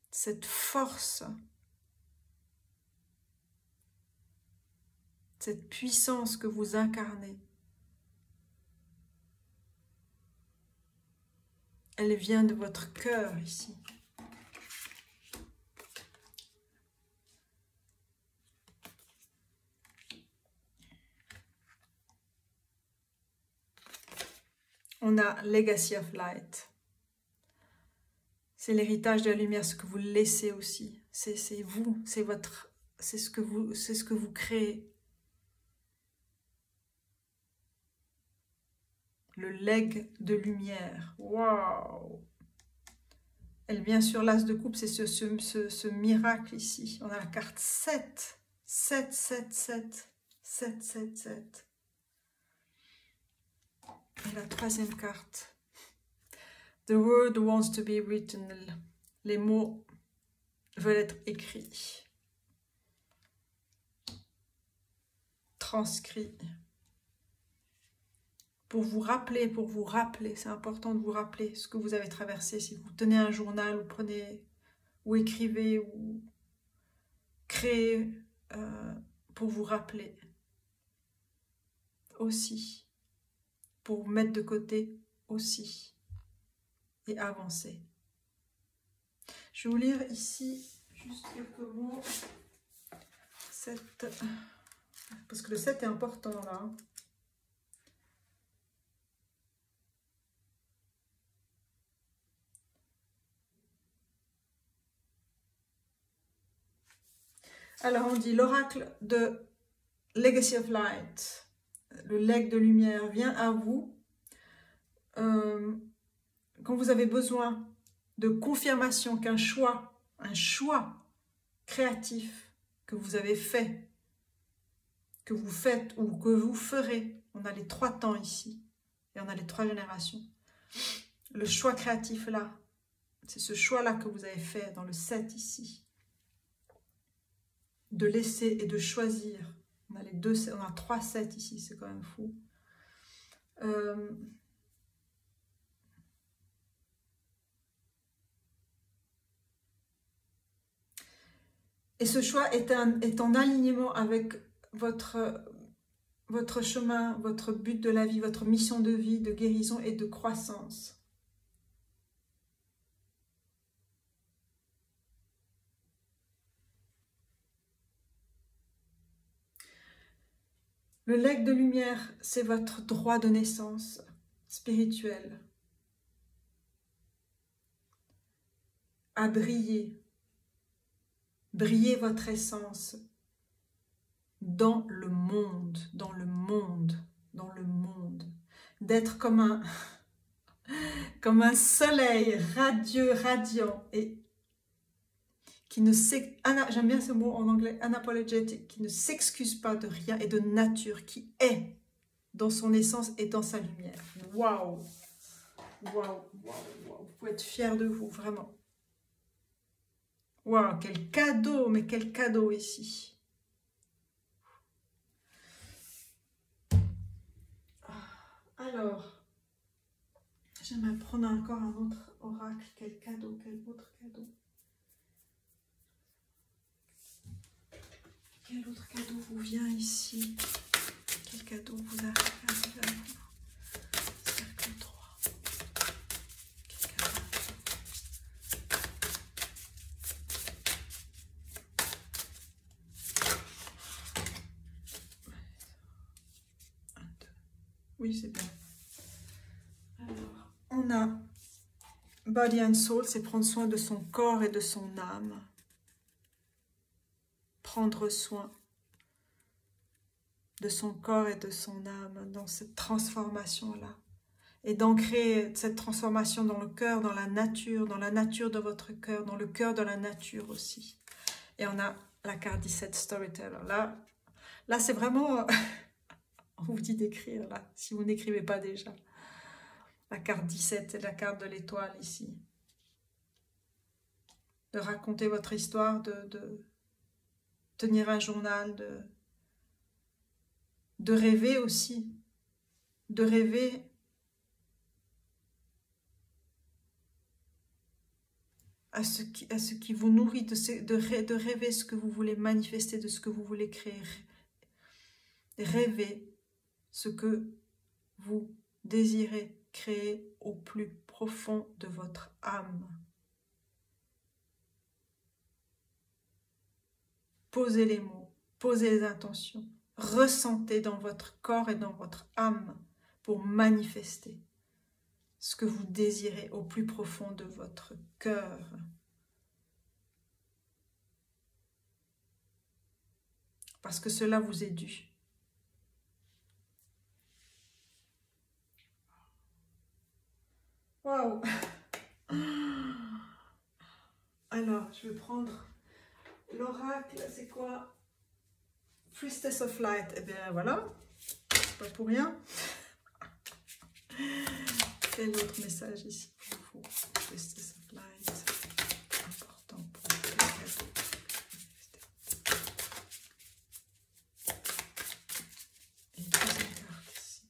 Cette force, cette puissance que vous incarnez, elle vient de votre cœur ici. On a Legacy of Light. C'est l'héritage de la lumière, ce que vous laissez aussi. C'est vous, c'est ce que vous créez. Le legs de lumière. Waouh! Elle vient sur l'as de coupe, c'est ce miracle ici. On a la carte 7. 7, 7, 7. 7, 7, 7. Et la troisième carte. The word wants to be written. Les mots veulent être écrits. Transcrits. Pour vous rappeler, c'est important de vous rappeler ce que vous avez traversé. Si vous tenez un journal, ou écrivez, ou créez pour vous rappeler aussi. Pour vous mettre de côté aussi. Et avancer. Je vais vous lire ici juste quelques mots. Parce que le 7 est important là. Alors on dit l'oracle de Legacy of Light, le legs de lumière vient à vous quand vous avez besoin de confirmation qu'un choix créatif que vous avez fait, que vous faites ou que vous ferez, on a les 3 temps ici et on a les 3 générations. Le choix créatif là, c'est ce choix là que vous avez fait dans le 7 ici. De laisser et de choisir. On a 3 sets ici, c'est quand même fou. Et ce choix est en alignement avec votre chemin, votre but de la vie, votre mission de vie, de guérison et de croissance. Le legs de lumière, c'est votre droit de naissance spirituel. À briller. Briller votre essence dans le monde, dans le monde, dans le monde. D'être comme un soleil radieux, radiant et qui ne j'aime bien ce mot en anglais, unapologetic, qui ne s'excuse pas de rien et de nature, qui est dans son essence et dans sa lumière. Waouh! Waouh! Waouh! Vous pouvez être fiers de vous, vraiment. Waouh! Quel cadeau, mais quel cadeau ici. Alors, j'aimerais prendre encore un autre oracle. Quel cadeau, quel autre cadeau. Quel autre cadeau vous vient ici? Quel cadeau vous arrive à vous? Cercle 3. Quel cadeau? Un, deux. Oui, c'est bien. Alors, on a Body and Soul, c'est prendre soin de son corps et de son âme. Prendre soin de son corps et de son âme dans cette transformation-là. et d'ancrer cette transformation dans le cœur, dans la nature de votre cœur, dans le cœur de la nature aussi. Et on a la carte 17 Storyteller. Là c'est vraiment, on vous dit d'écrire là, si vous n'écrivez pas déjà. La carte 17, c'est la carte de l'étoile ici. De raconter votre histoire, de tenir un journal, de rêver aussi, de rêver à ce qui vous nourrit, de rêver ce que vous voulez manifester, de ce que vous voulez créer. Rêvez ce que vous désirez créer au plus profond de votre âme. Posez les mots, posez les intentions, ressentez dans votre corps et dans votre âme pour manifester ce que vous désirez au plus profond de votre cœur. Parce que cela vous est dû. Waouh! Alors, je vais prendre l'oracle, c'est quoi? Priestess of Light. Eh bien, voilà, c'est pas pour rien. Quel autre message ici pour vous? Priestess of Light, important pour vous. Et une deuxième carte ici.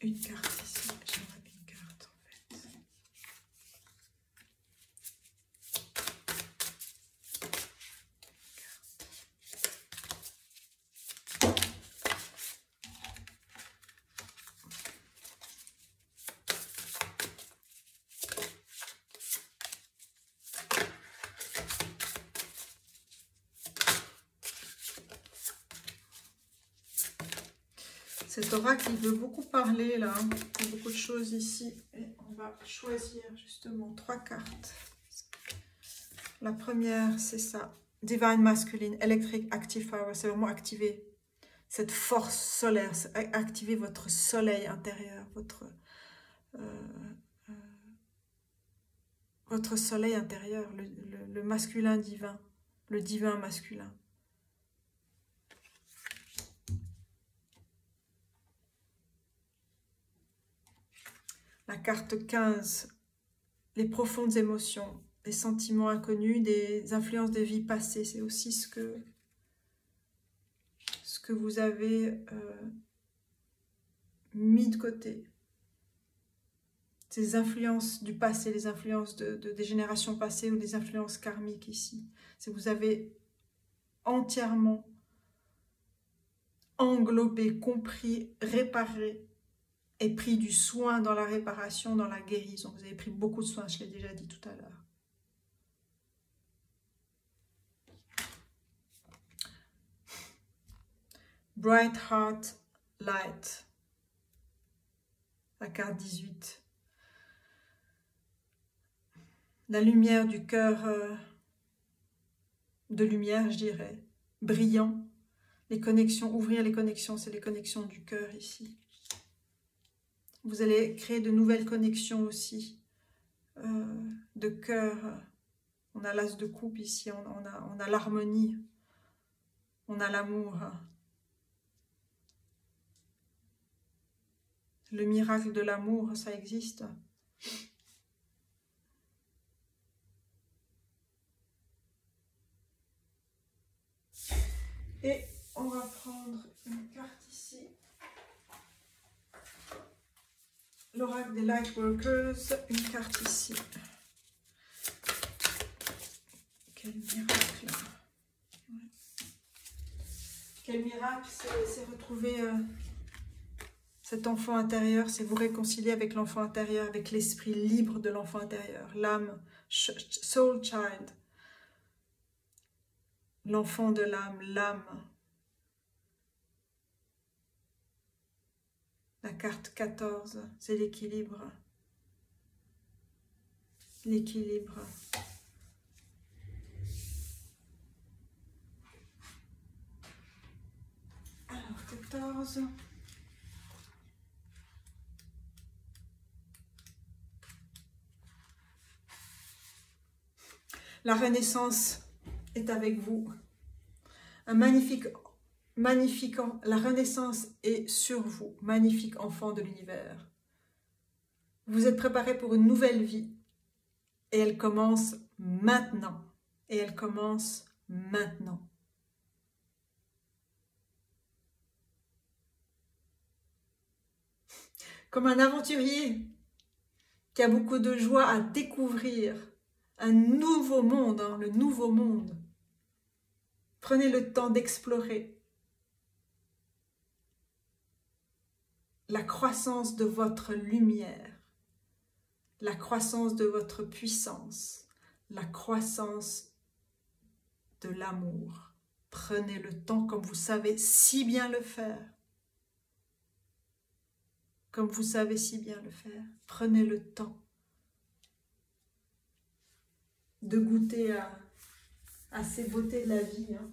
Une carte ici, j'aimerais une carte en fait. Cet oracle, il veut beaucoup parler là, il y a beaucoup de choses ici. Et on va choisir justement 3 cartes. La première, c'est ça. Divine Masculine, Electric Active Power, c'est vraiment activer cette force solaire, activer votre soleil intérieur, votre soleil intérieur, le masculin divin, le divin masculin. La carte 15, les profondes émotions, les sentiments inconnus, des influences des vies passées. C'est aussi ce que vous avez mis de côté. Ces influences du passé, les influences des générations passées ou des influences karmiques ici. C'est vous avez entièrement englobé, compris, réparé et pris du soin dans la réparation, dans la guérison. Vous avez pris beaucoup de soin, je l'ai déjà dit tout à l'heure. Bright Heart Light. La carte 18. La lumière du cœur, de lumière, je dirais, brillant. Les connexions, ouvrir les connexions, c'est les connexions du cœur ici. Vous allez créer de nouvelles connexions aussi, de cœur. On a l'as de coupe ici, on a l'harmonie, on a l'amour. Le miracle de l'amour, ça existe. Et on va prendre une carte ici. L'oracle des Lightworkers, une carte ici. Quel miracle! Ouais. Quel miracle, c'est retrouver cet enfant intérieur, c'est vous réconcilier avec l'enfant intérieur, avec l'esprit libre de l'enfant intérieur, l'âme, soul child, l'enfant de l'âme, l'âme. La carte 14, c'est l'équilibre. L'équilibre. 14. La renaissance est avec vous. Un magnifique la renaissance est sur vous. Magnifique enfant de l'univers. Vous êtes préparé pour une nouvelle vie. Et elle commence maintenant. Et elle commence maintenant. Comme un aventurier qui a beaucoup de joie à découvrir un nouveau monde, hein, le nouveau monde. Prenez le temps d'explorer la croissance de votre lumière, la croissance de votre puissance, la croissance de l'amour. Prenez le temps comme vous savez si bien le faire. Comme vous savez si bien le faire. Prenez le temps de goûter à ces beautés de la vie, hein,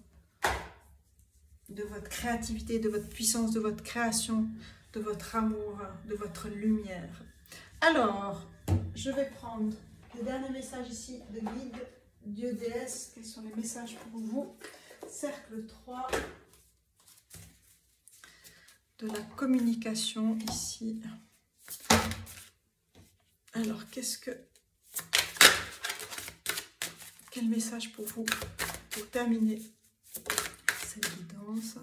de votre créativité, de votre puissance, de votre création, de votre amour, de votre lumière. Alors, je vais prendre le dernier message ici de guide, Dieu, déesse. Quels sont les messages pour vous? Cercle 3 de la communication ici. Alors, quel message pour vous pour terminer cette guidance?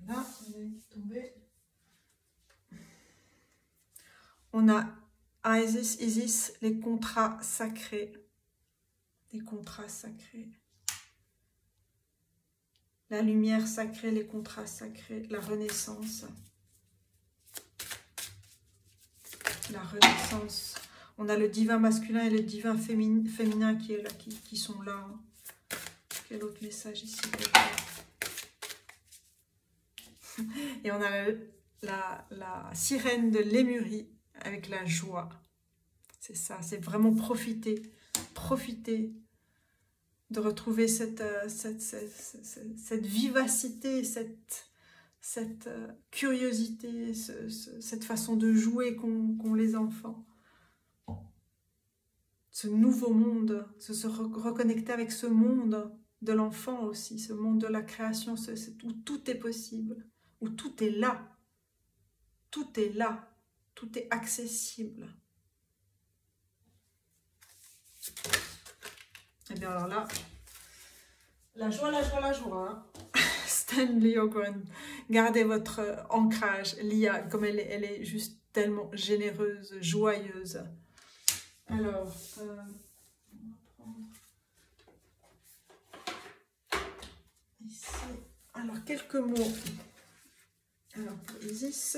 Là, on est tombé. On a Isis, les contrats sacrés. Les contrats sacrés. La lumière sacrée, les contrats sacrés, la renaissance. La renaissance. On a le divin masculin et le divin féminin qui est là, qui sont là. Quel autre message ici? Et on a la sirène de Lémurie avec la joie. C'est ça, c'est vraiment profiter de retrouver cette vivacité, cette curiosité, cette façon de jouer qu'ont les enfants. Ce nouveau monde, se reconnecter avec ce monde de l'enfant aussi, ce monde de la création, où tout est possible, où tout est là. Tout est là, tout est accessible. Et bien alors là, la joie, hein. Stanley Ogren, gardez votre ancrage, Lia, comme elle est juste tellement généreuse, joyeuse. Alors, on va prendre ici, alors quelques mots. Alors pour Isis,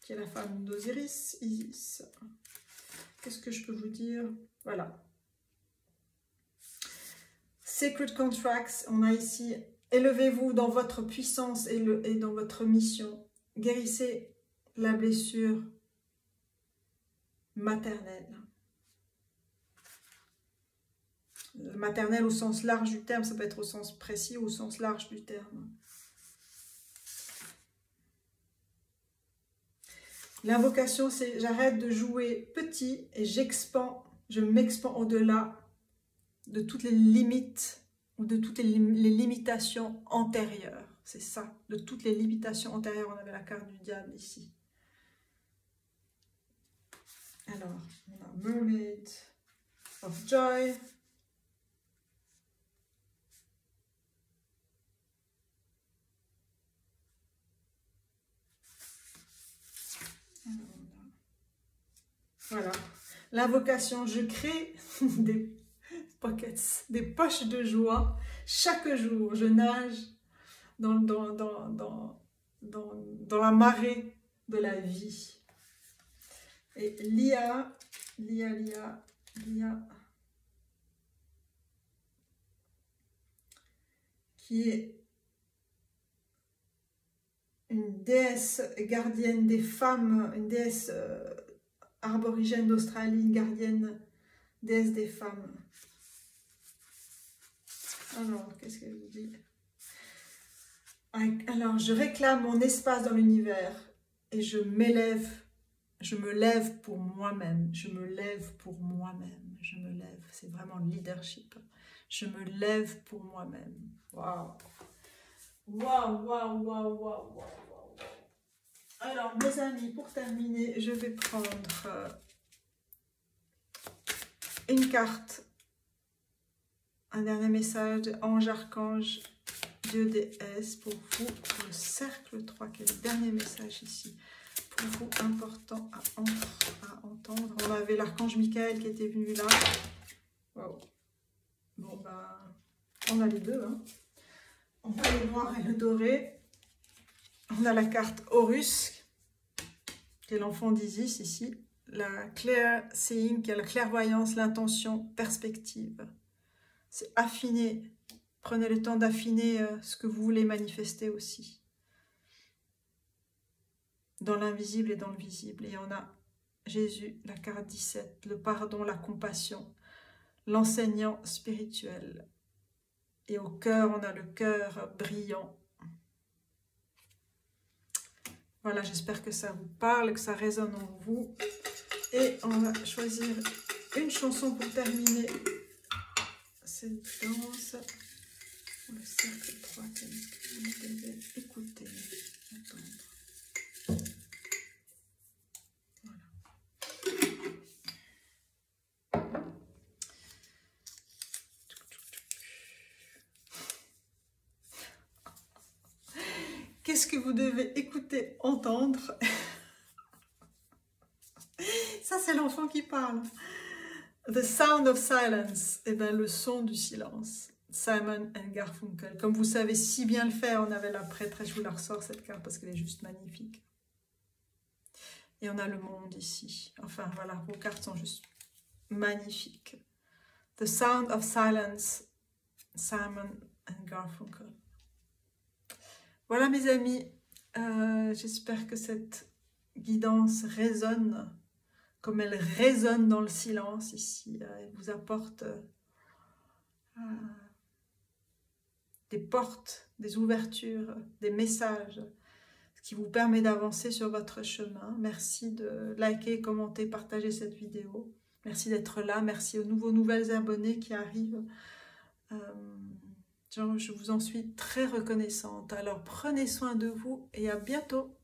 qui est la femme d'Osiris, Isis, qu'est-ce que je peux vous dire? Voilà. Sacred Contracts, on a ici, élevez-vous dans votre puissance et dans votre mission. Guérissez la blessure maternelle. Maternelle au sens large du terme, ça peut être au sens précis ou au sens large du terme. L'invocation, c'est j'arrête de jouer petit et je m'expans au-delà de toutes les limites ou de toutes les limitations antérieures. C'est ça, de toutes les limitations antérieures. On avait la carte du diable ici. Alors, on a Mermaid of Joy. Voilà, l'invocation, je crée des pockets, des poches de joie. Chaque jour, je nage dans la marée de la vie. Et Lia, qui est une déesse gardienne des femmes, une déesse aborigène d'Australie, gardienne, déesse des femmes. Alors, qu'est-ce qu'elle vous dit? Alors, je réclame mon espace dans l'univers et je me lève pour moi-même, je me lève pour moi-même, je me lève, c'est vraiment le leadership. Je me lève pour moi-même. Waouh! Waouh, waouh, waouh, waouh, waouh. Alors, mes amis, pour terminer, je vais prendre une carte, un dernier message de ange, archange, Dieu, déesse, pour vous, pour le cercle 3, qui est le dernier message ici, pour vous, important à entendre. On avait l'archange Michael qui était venu là. Wow. Bon, ben, on a les deux, hein. On a le noir et le doré. On a la carte Horus, qui est l'enfant d'Isis ici. La clear seeing, qui est la clairvoyance, l'intention, perspective. C'est affiner. Prenez le temps d'affiner ce que vous voulez manifester aussi. Dans l'invisible et dans le visible. Et on a Jésus, la carte 17, le pardon, la compassion, l'enseignant spirituel. Et au cœur, on a le cœur brillant. Voilà, j'espère que ça vous parle, que ça résonne en vous. Et on va choisir une chanson pour terminer cette danse. Le cercle 3, que vous devez écouter, entendre. Voilà. Qu'est-ce que vous devez écouter, entendre? Ça, c'est l'enfant qui parle. The Sound of Silence, eh bien, le son du silence. Simon and Garfunkel. Comme vous savez si bien le faire, on avait la prêtresse, je vous la ressors cette carte parce qu'elle est juste magnifique. Et on a le monde ici. Enfin voilà, vos cartes sont juste magnifiques. The Sound of Silence, Simon and Garfunkel. Voilà mes amis, j'espère que cette guidance résonne comme elle résonne dans le silence ici. Elle vous apporte des portes, des ouvertures, des messages, ce qui vous permet d'avancer sur votre chemin. Merci de liker, commenter, partager cette vidéo. Merci d'être là. Merci aux nouvelles abonnés qui arrivent. Je vous en suis très reconnaissante. Alors prenez soin de vous et à bientôt.